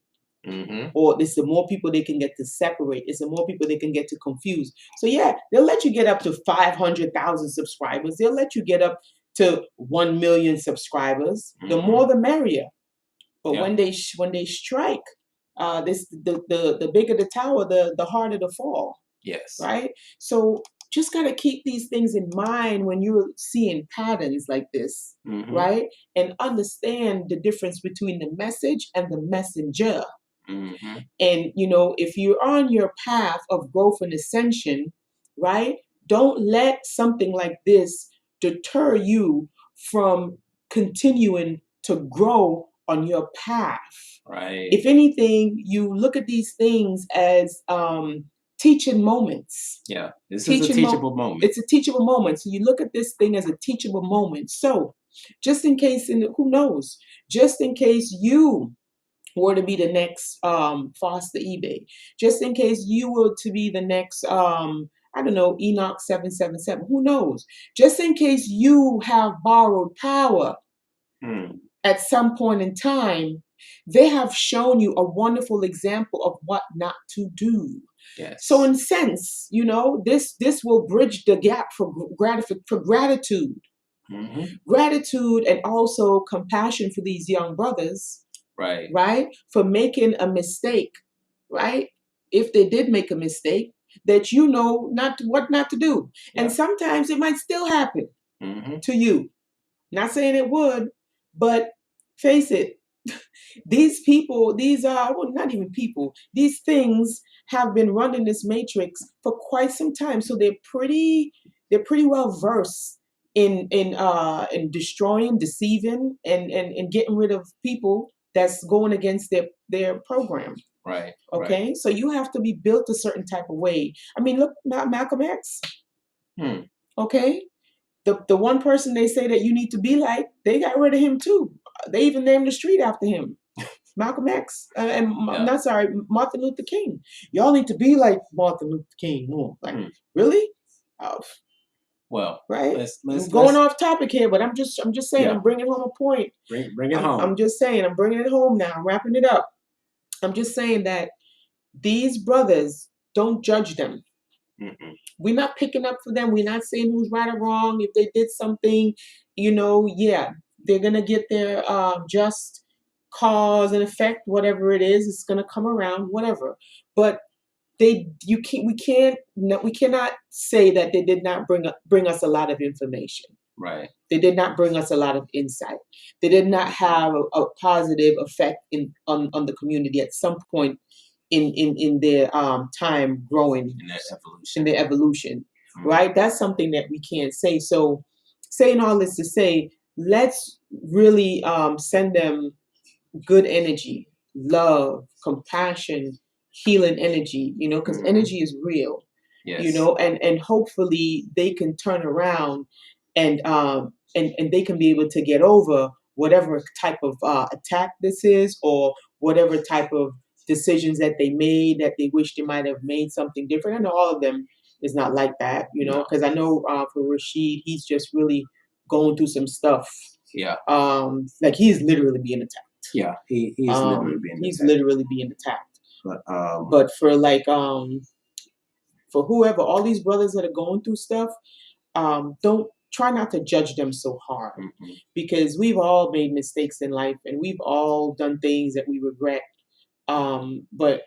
Or it's the more people they can get to separate. It's the more people they can get to confuse. So yeah, they'll let you get up to 500,000 subscribers. They'll let you get up to 1 million subscribers. The more the merrier. But when they strike, the bigger the tower, the harder the fall. Yes. Right? So just got to keep these things in mind when you're seeing patterns like this, right? And understand the difference between the message and the messenger. And, you know, if you're on your path of growth and ascension, right, don't let something like this deter you from continuing to grow on your path. Right. If anything, you look at these things as teaching moments. Yeah, this is a teachable moment. It's a teachable moment. So you look at this thing as a teachable moment. So just in case, and who knows, just in case you were to be the next Foster eBay, just in case you were to be the next, I don't know, Enoch 777, who knows? Just in case you have borrowed power at some point in time, they have shown you a wonderful example of what not to do. Yes. So in sense, you know, this will bridge the gap for gratitude. Gratitude and also compassion for these young brothers. Right. Right? For making a mistake, right? If they did make a mistake, that you know what not to do. Yeah. And sometimes it might still happen to you. Not saying it would, but face it, these people, well, not even people, these things have been running this matrix for quite some time. So they're pretty well versed in destroying, deceiving, and getting rid of people that's going against their program. Right. Okay. Right. So you have to be built a certain type of way. I mean, look, Malcolm X. Okay. The one person they say that you need to be like, they got rid of him too. They even named the street after him. Malcolm X. Martin Luther King. Y'all need to be like Martin Luther King. No, like, really? Well, right. I'm going off topic here, but I'm just saying. Yeah. I'm bringing home a point. Bring it home. I'm just saying. I'm bringing it home now. I'm wrapping it up. I'm just saying that these brothers, don't judge them. We're not picking up for them. We're not saying who's right or wrong. If they did something, you know, yeah, they're gonna get their just cause and effect, whatever it is. It's gonna come around, whatever. But we cannot say that they did not bring us a lot of information. Right. They did not bring us a lot of insight. They did not have a positive effect on the community at some point in their time growing in their evolution. Right? That's something that we can't say. So saying all this to say, let's really send them good energy, love, compassion, healing energy, you know, because energy is real. Yes. You know, and hopefully they can turn around and they can be able to get over whatever type of attack this is, or whatever type of decisions that they made that they wish they might have made something different. I know all of them is not like that, you know, because I know for Rashid, he's just really going through some stuff. Yeah. Like he's literally being attacked. Yeah, he's literally being attacked. He's literally being attacked. But for like for whoever, all these brothers that are going through stuff, don't try not to judge them so hard, because we've all made mistakes in life and we've all done things that we regret. But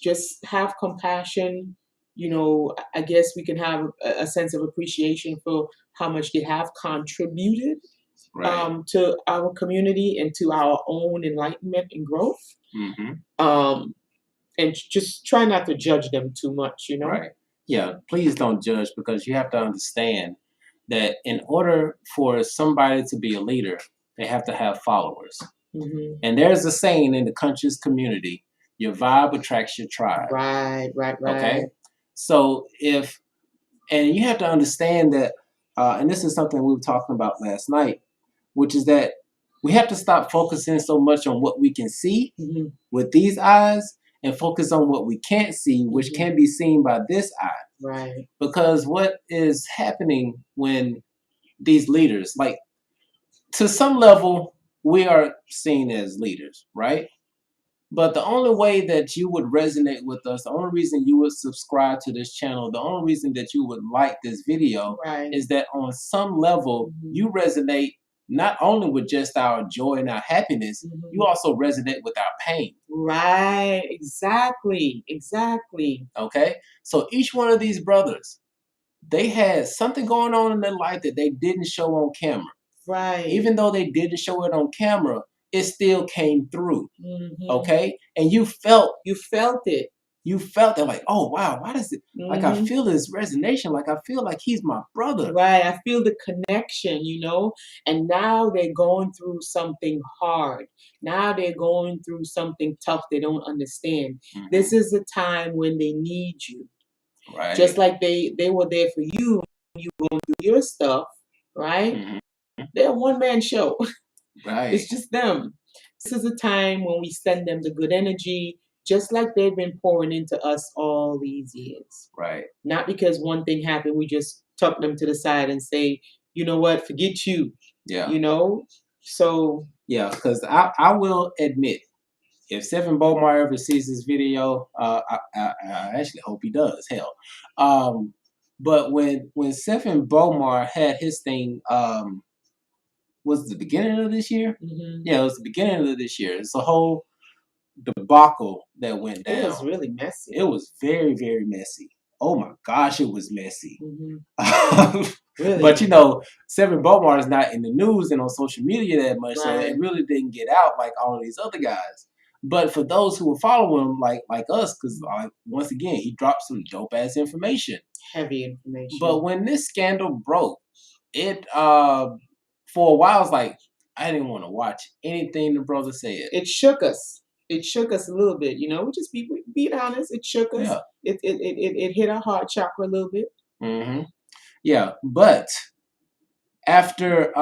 just have compassion. You know, I guess we can have a sense of appreciation for how much they have contributed to our community and to our own enlightenment and growth. And just try not to judge them too much, you know? Right. Yeah, please don't judge, because you have to understand that in order for somebody to be a leader, they have to have followers. And there's a saying in the conscious community, your vibe attracts your tribe. Right. Okay? So and you have to understand that, and this is something we were talking about last night, which is that we have to stop focusing so much on what we can see with these eyes and focus on what we can't see, which can be seen by this eye. Right. Because what is happening when these leaders, like, to some level, we are seen as leaders, right? But the only way that you would resonate with us, the only reason you would subscribe to this channel, the only reason that you would like this video is that on some level, you resonate not only with just our joy and our happiness, you also resonate with our pain. Right. Exactly. Okay? So each one of these brothers, they had something going on in their life that they didn't show on camera. Right. Even though they didn't show it on camera, it still came through. Okay? And you felt it. You felt that, like, oh wow, why does it like I feel this resonation, like I feel like he's my brother. Right. I feel the connection, and now they're going through something hard. Now they're going through something tough they don't understand. This is a time when they need you. Right. Just like they were there for you when you going through your stuff, right? They're a one-man show. Right. It's just them. This is a time when we send them the good energy, just like they've been pouring into us all these years. Right. Not because one thing happened, we just tuck them to the side and say, you know what, forget you. Yeah. So. Yeah, because I will admit, if Seven Bomar ever sees this video, I actually hope he does. Hell, but when Seven Bomar had his thing, was it the beginning of this year? Yeah, it was the beginning of this year. It's a whole debacle that went down. It was really messy. It was very, very messy. Oh my gosh, it was messy. Really? But Seven Bomar is not in the news and on social media that much, so it really didn't get out like all of these other guys. But for those who were following him, like us, because once again, he dropped some dope ass information, heavy information. But when this scandal broke, it for a while, I was like, I didn't want to watch anything the brother said. It shook us. It shook us a little bit, we just be honest. It shook us. Yeah. It hit our heart chakra a little bit. Yeah, but after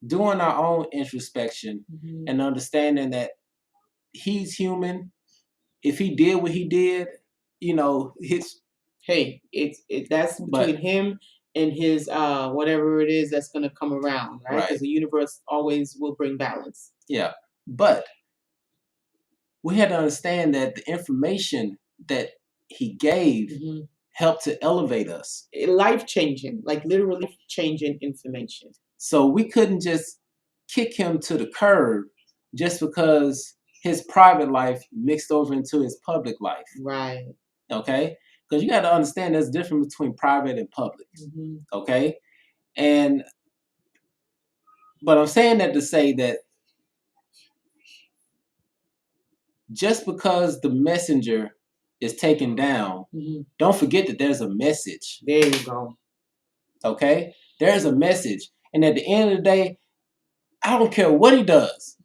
doing our own introspection and understanding that he's human, if he did what he did, that's between him and his whatever it is that's going to come around, right? Because the universe always will bring balance. Yeah, but we had to understand that the information that he gave helped to elevate us. Life-changing, like literally life-changing information. So we couldn't just kick him to the curb just because his private life mixed over into his public life. Right. Okay? Because you got to understand there's a difference between private and public. Okay? But I'm saying that to say that just because the messenger is taken down, don't forget that there's a message. There you go. Okay? There's a message. And at the end of the day, I don't care what he does.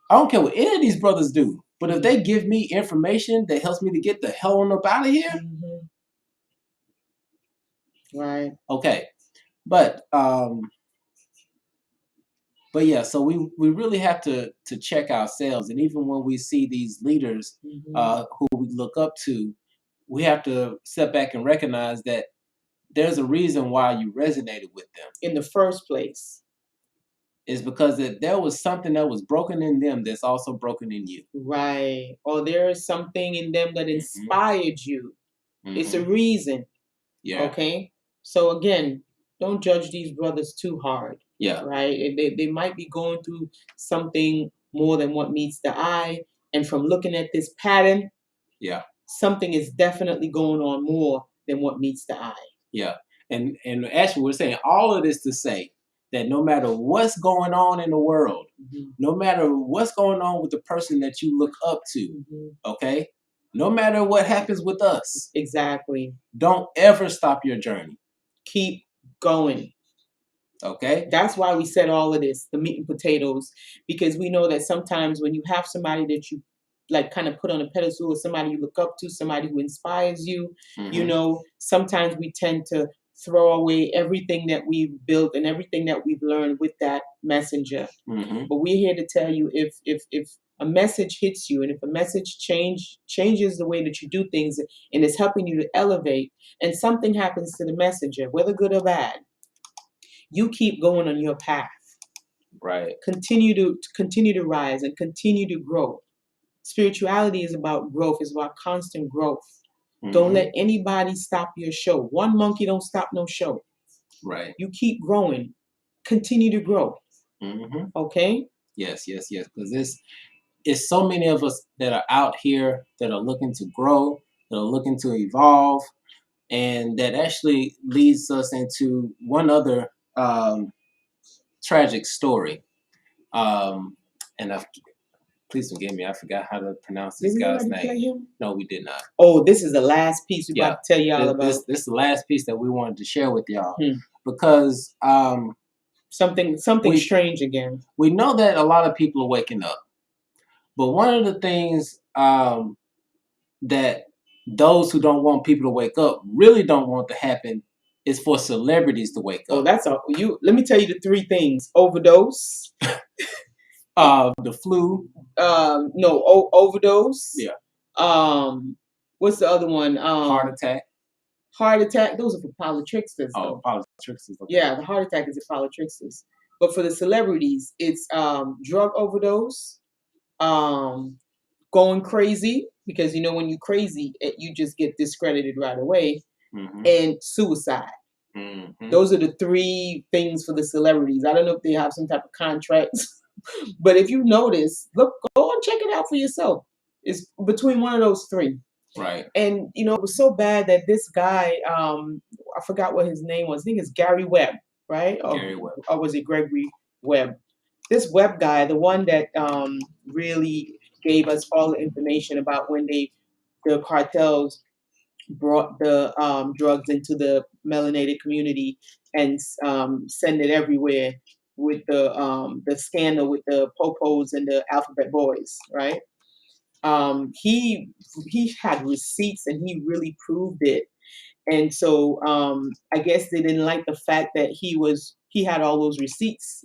I don't care what any of these brothers do. But if they give me information that helps me to get the hell on up out of here. Right. Okay. But yeah, so we really have to check ourselves. And even when we see these leaders who we look up to, we have to step back and recognize that there's a reason why you resonated with them. In the first place. Is because there was something that was broken in them that's also broken in you. Right. Or there is something in them that inspired you. It's a reason. Yeah. Okay? So again, don't judge these brothers too hard. Yeah. Right? They might be going through something more than what meets the eye. And from looking at this pattern, something is definitely going on more than what meets the eye. Yeah. And actually, we're saying all of this to say that no matter what's going on in the world, no matter what's going on with the person that you look up to, okay? No matter what happens with us. Exactly. Don't ever stop your journey. Keep going. Okay. That's why we said all of this, the meat and potatoes, because we know that sometimes when you have somebody that you like kind of put on a pedestal, or somebody you look up to, somebody who inspires you, you know, sometimes we tend to throw away everything that we've built and everything that we've learned with that messenger. But we're here to tell you, if a message hits you, and if a message changes the way that you do things, and is helping you to elevate, and something happens to the messenger, whether good or bad, you keep going on your path. Right. Continue to rise and continue to grow. Spirituality is about growth. It's about constant growth. Don't let anybody stop your show. One monkey don't stop no show. Right. You keep growing. Continue to grow. Okay? Yes. Because it's so many of us that are out here that are looking to grow, that are looking to evolve, and that actually leads us into one other tragic story. And please forgive me, I forgot how to pronounce this guy's name. Play him? No, we did not. Oh, this is the last piece we're about to tell y'all about. This is the last piece that we wanted to share with y'all because something strange again. We know that a lot of people are waking up, but one of the things that those who don't want people to wake up really don't want to happen is for celebrities to wake up. Oh, that's all you. Let me tell you the three things: overdose, the flu. No, overdose. Yeah. What's the other one? Heart attack. Heart attack. Those are for polytricksters. Oh, polytricksters. Okay. Yeah, the heart attack is for polytricksters. But for the celebrities, it's drug overdose, going crazy, because you know when you're crazy, you just get discredited right away, and suicide. Those are the three things for the celebrities. I don't know if they have some type of contracts, but if you notice, go and check it out for yourself. It's between one of those three. Right. And you know, it was so bad that this guy, I forgot what his name was. I think it's Gary Webb, right? Gary Webb. Or was it Gregory Webb? This Webb guy, the one that really gave us all the information about when the cartels brought the drugs into the melanated community and send it everywhere with the scandal with the popos and the alphabet boys, right? He had receipts and he really proved it. And so I guess they didn't like the fact that he had all those receipts.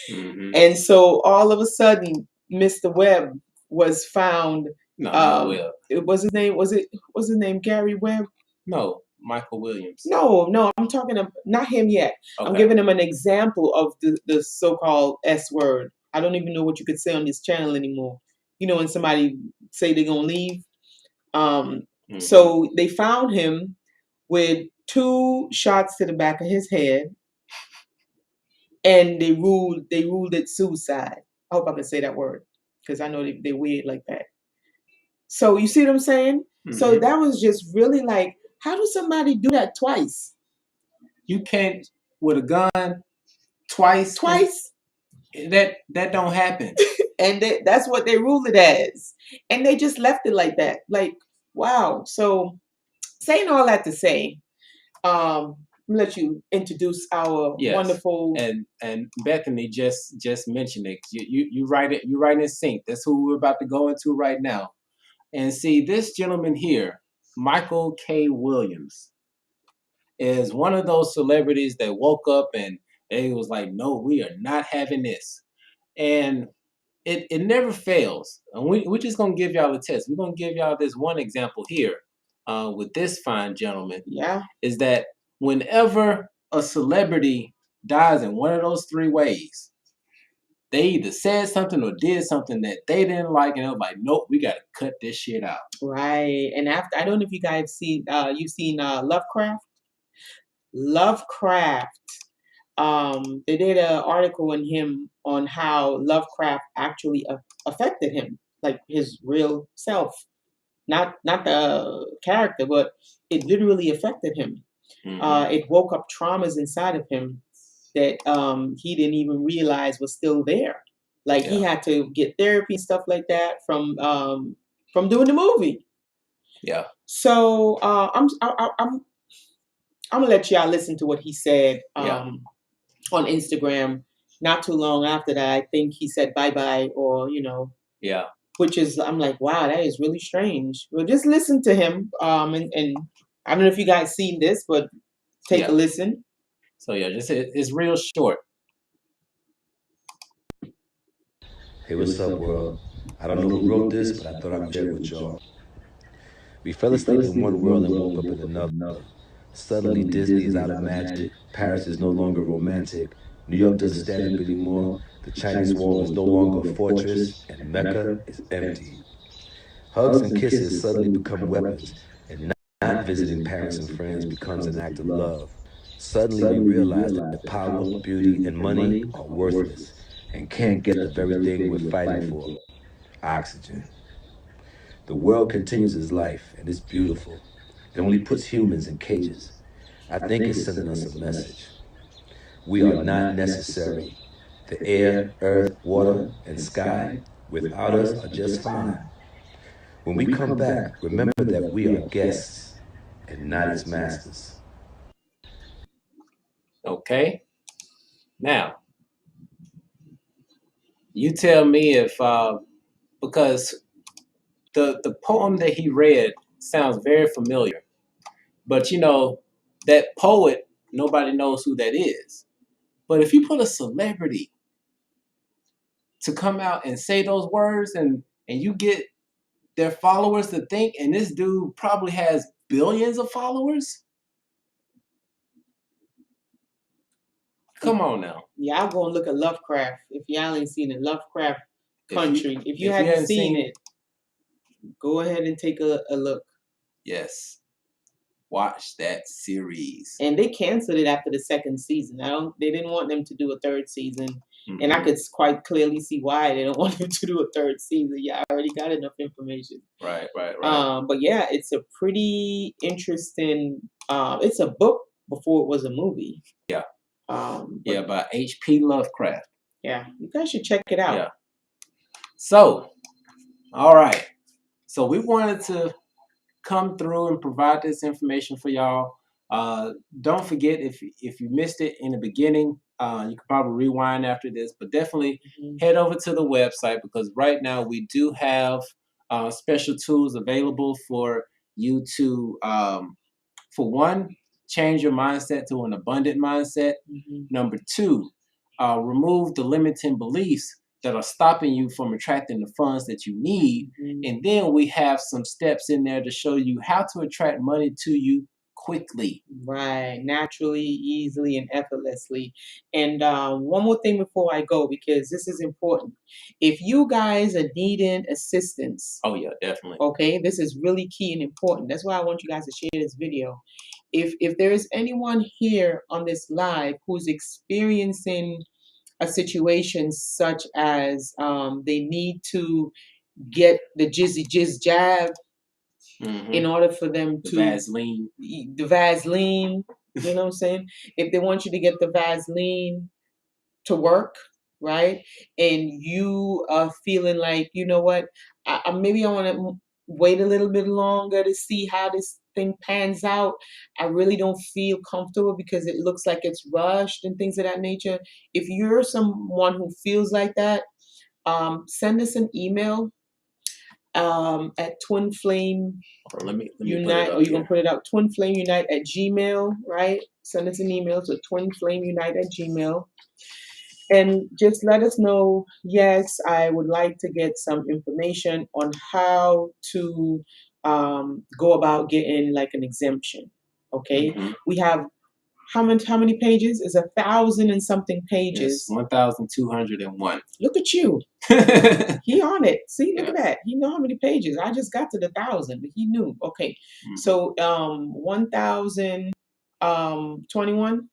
And so all of a sudden, Mr. Webb was found. No, Webb. It was his name. Was his name Gary Webb? No, Michael Williams. No, I'm talking about not him yet. Okay. I'm giving him an example of the so-called S word. I don't even know what you could say on this channel anymore. You know, when somebody say they're gonna leave. So they found him with 2 shots to the back of his head, and they ruled it suicide. I hope I can say that word, because I know they're weird like that. So you see what I'm saying? So that was just really like, how does somebody do that twice? You can't with a gun twice. That don't happen. And that's what they ruled it as. And they just left it like that. Like, wow. So saying all that to say, let you introduce our wonderful and Bethany just mentioned it. You write it. You write in sync. That's who we're about to go into right now. And see, this gentleman here, Michael K. Williams, is one of those celebrities that woke up and they was like, no, we are not having this. And it never fails. And we're just going to give y'all a test. We're going to give y'all this one example here with this fine gentleman. Yeah. Is that whenever a celebrity dies in one of those 3 ways, they either said something or did something that they didn't like, and they were like, nope, we got to cut this shit out. Right. And after, I don't know if you guys seen, you've seen Lovecraft. They did an article on him on how Lovecraft actually affected him, like his real self, not the character, but it literally affected him. It woke up traumas inside of him that he didn't even realize was still there. Like he had to get therapy and stuff like that from doing the movie. Yeah. So I'm gonna let y'all listen to what he said on Instagram. Not too long after that, I think he said bye bye, or which is, I'm like, wow, that is really strange. Well, just listen to him. And I don't know if you guys seen this, but take a listen. So just it's real short. Hey, what's up, world? I don't know who wrote this, but I thought I would share it with y'all. We fell asleep in one world and woke up in another. Suddenly, Disney is out of magic. Paris is no longer romantic. New York doesn't stand up anymore. The Chinese Wall is no longer a fortress, and Mecca is empty. Hugs and kisses suddenly become weapons, and not visiting parents and friends becomes an act of love. Suddenly, we realize that power, beauty, and money are worthless and can't get the very thing we're fighting for: oxygen. The world continues its life, and it's beautiful. It only puts humans in cages. I think it's sending us a message. We are not necessary. The air, earth, water, and sky without us are just fine. When we come back, remember that we are guests and not its masters. Okay. Now, you tell me if because the poem that he read sounds very familiar, but that poet, nobody knows who that is. But if you put a celebrity to come out and say those words, and you get their followers to think, and this dude probably has billions of followers. Come on now. Y'all go and look at Lovecraft. If y'all ain't seen it, Lovecraft Country. If you haven't seen it, go ahead and take a look. Yes. Watch that series. And they canceled it after the second season. They didn't want them to do a third season. And I could quite clearly see why they don't want them to do a third season. Yeah, I already got enough information. Right. But yeah, it's a pretty interesting. It's a book before it was a movie. Yeah. By H.P. Lovecraft. Yeah, you guys should check it out. Yeah. So, all right. So we wanted to come through and provide this information for y'all. Don't forget, if you missed it in the beginning, you can probably rewind after this, but definitely head over to the website, because right now we do have special tools available for you to, for one, change your mindset to an abundant mindset. Number two, remove the limiting beliefs that are stopping you from attracting the funds that you need. And then we have some steps in there to show you how to attract money to you quickly. Right, naturally, easily, and effortlessly. And one more thing before I go, because this is important. If you guys are needing assistance, oh yeah, definitely. Okay, this is really key and important. That's why I want you guys to share this video. If there is anyone here on this live who's experiencing a situation such as they need to get the jizzy jizz jab in order for them to Vaseline. The Vaseline, you know what I'm saying? If they want you to get the Vaseline to work, right? And you are feeling like, you know what, maybe I want to wait a little bit longer to see how this thing pans out. I really don't feel comfortable because it looks like it's rushed and things of that nature. If you're someone who feels like that, send us an email at twinflame let me unite, or you're gonna put it out, twinflameunite at gmail, right? Send us an email to twinflameunite at gmail, and just let us know, yes, I would like to get some information on how to go about getting like an exemption. Okay, we have how many pages? Is 1,000 and something pages. Yes, 1,201. Look at you. He on it. See, look at that. He know how many pages. I just got to the 1,000, but he knew. Okay. So 1,021.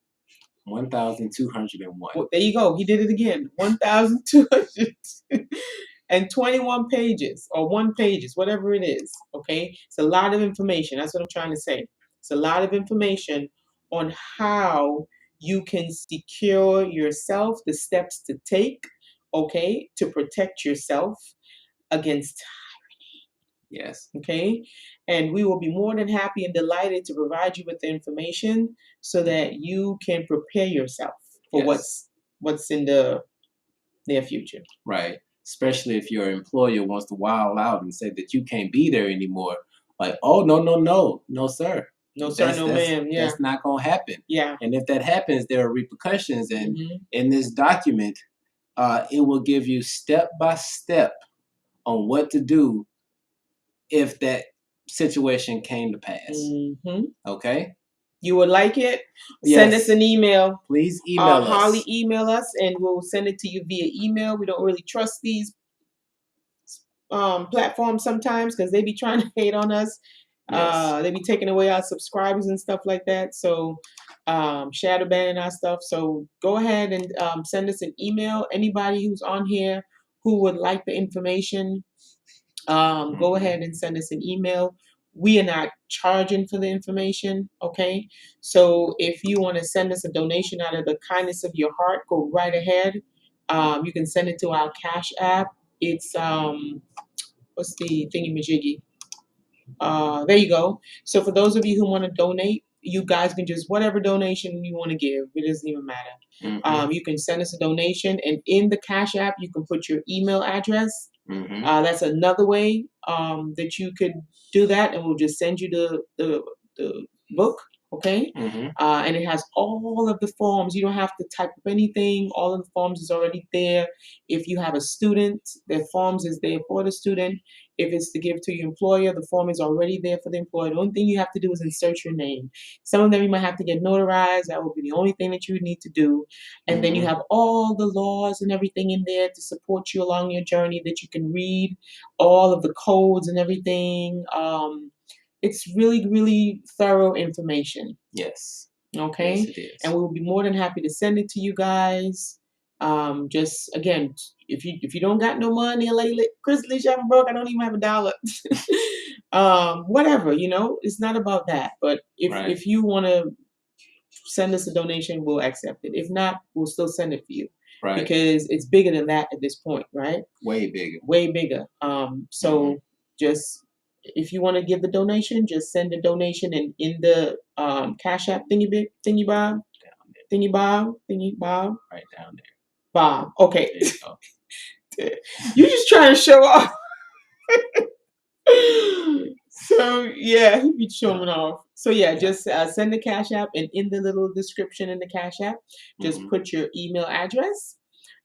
1,201. Well, there you go. He did it again. 1,221 pages, or 1 pages, whatever it is. Okay. It's a lot of information. That's what I'm trying to say. It's a lot of information on how you can secure yourself, the steps to take, okay, to protect yourself against tyranny. Yes. Okay. And we will be more than happy and delighted to provide you with the information so that you can prepare yourself for what's in the near future. Right. Especially if your employer wants to wild out and say that you can't be there anymore. Like, oh, no, sir. No, sir, no, ma'am. Yeah. That's not going to happen. Yeah. And if that happens, there are repercussions. And in this document, it will give you step by step on what to do if that situation came to pass. Okay? You would like it? Yes. Send us an email. Please email us. Holly, email us, and we'll send it to you via email. We don't really trust these platforms sometimes because they be trying to hate on us. Yes. They be taking away our subscribers and stuff like that. So shadow banning our stuff. So go ahead and send us an email. Anybody who's on here who would like the information, go ahead and send us an email. We are not charging for the information, okay? So if you want to send us a donation out of the kindness of your heart, go right ahead. You can send it to our Cashapp. It's what's the thingy-majiggy? There you go. So for those of you who want to donate, you guys can just whatever donation you want to give. It doesn't even matter. You can send us a donation, and in the Cashapp, you can put your email address. That's another way that you could do that, and we'll just send you the book, okay? And it has all of the forms. You don't have to type up anything. All of the forms is already there. If you have a student, the forms is there for the student. If it's to give to your employer, the form is already there for the employer. The only thing you have to do is insert your name. Some of them you might have to get notarized. That will be the only thing that you need to do. And then you have all the laws and everything in there to support you along your journey that you can read, all of the codes and everything. It's really, really thorough information. Yes. Okay. Yes, it is. And we will be more than happy to send it to you guys. Just again, if you don't got no money, like Chris Leach, I'm broke. I don't even have $1. Whatever, it's not about that. But if you want to send us a donation, we'll accept it. If not, we'll still send it for you. Right. Because it's bigger than that at this point, right? Way bigger. Way bigger. So just if you want to give the donation, just send a donation, and in the Cash App thingy bob. Right down there. Bob. Okay. There you go. You're just trying to show off. So yeah, he be showing off. So yeah, just send the Cash App, and in the little description in the Cash App, just put your email address,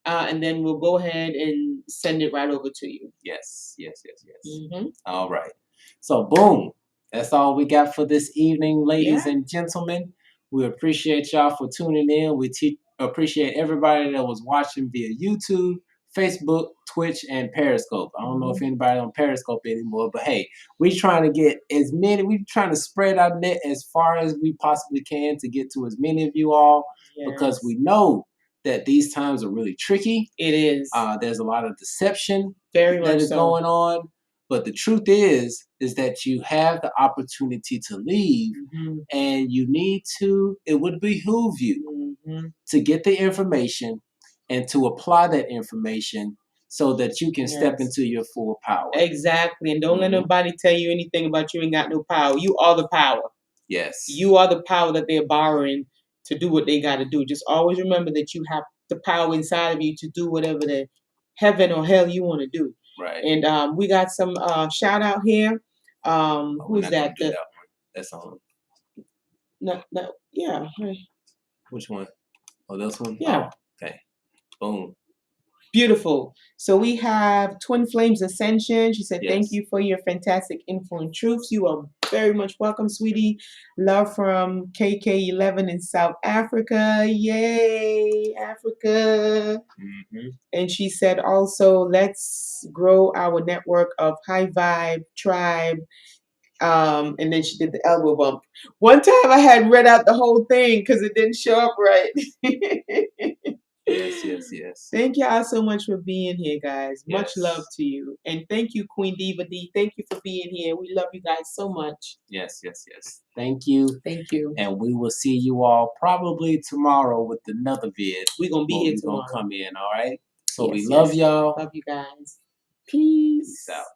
and then we'll go ahead and send it right over to you. Yes. All right. So boom, that's all we got for this evening, ladies and gentlemen. We appreciate y'all for tuning in. We appreciate everybody that was watching via YouTube, Facebook, Twitch, and Periscope. I don't know if anybody on Periscope anymore, but hey, we're trying to get we're trying to spread our net as far as we possibly can to get to as many of you all, because we know that these times are really tricky. It is. There's a lot of deception that is going on. But the truth is that you have the opportunity to leave, and you need to, it would behoove you to get the information and to apply that information so that you can step into your full power. Exactly. And don't let nobody tell you anything about you ain't got no power. You are the power. Yes. You are the power that they're borrowing to do what they got to do. Just always remember that you have the power inside of you to do whatever the heaven or hell you want to do. Right. And we got some shout out here. Who's that? That one. That's on. No, yeah. Which one? Oh, this one? Yeah. Oh, okay. Boom. Beautiful. So we have Twin Flames Ascension. She said, thank you for your fantastic info and truths. You are very much welcome, sweetie. Love from KK11 in South Africa. Yay, Africa. And she said also, let's grow our network of high vibe tribe. And then she did the elbow bump. One time I had read out the whole thing because it didn't show up right. Yes. Thank y'all so much for being here, guys. Much love to you. And thank you, Queen Diva D. Thank you for being here. We love you guys so much. Yes. Thank you. Thank you. And we will see you all probably tomorrow with another vid. We're going to be here tomorrow. We're going to come in, all right? So we love y'all. Love you guys. Peace. Peace out.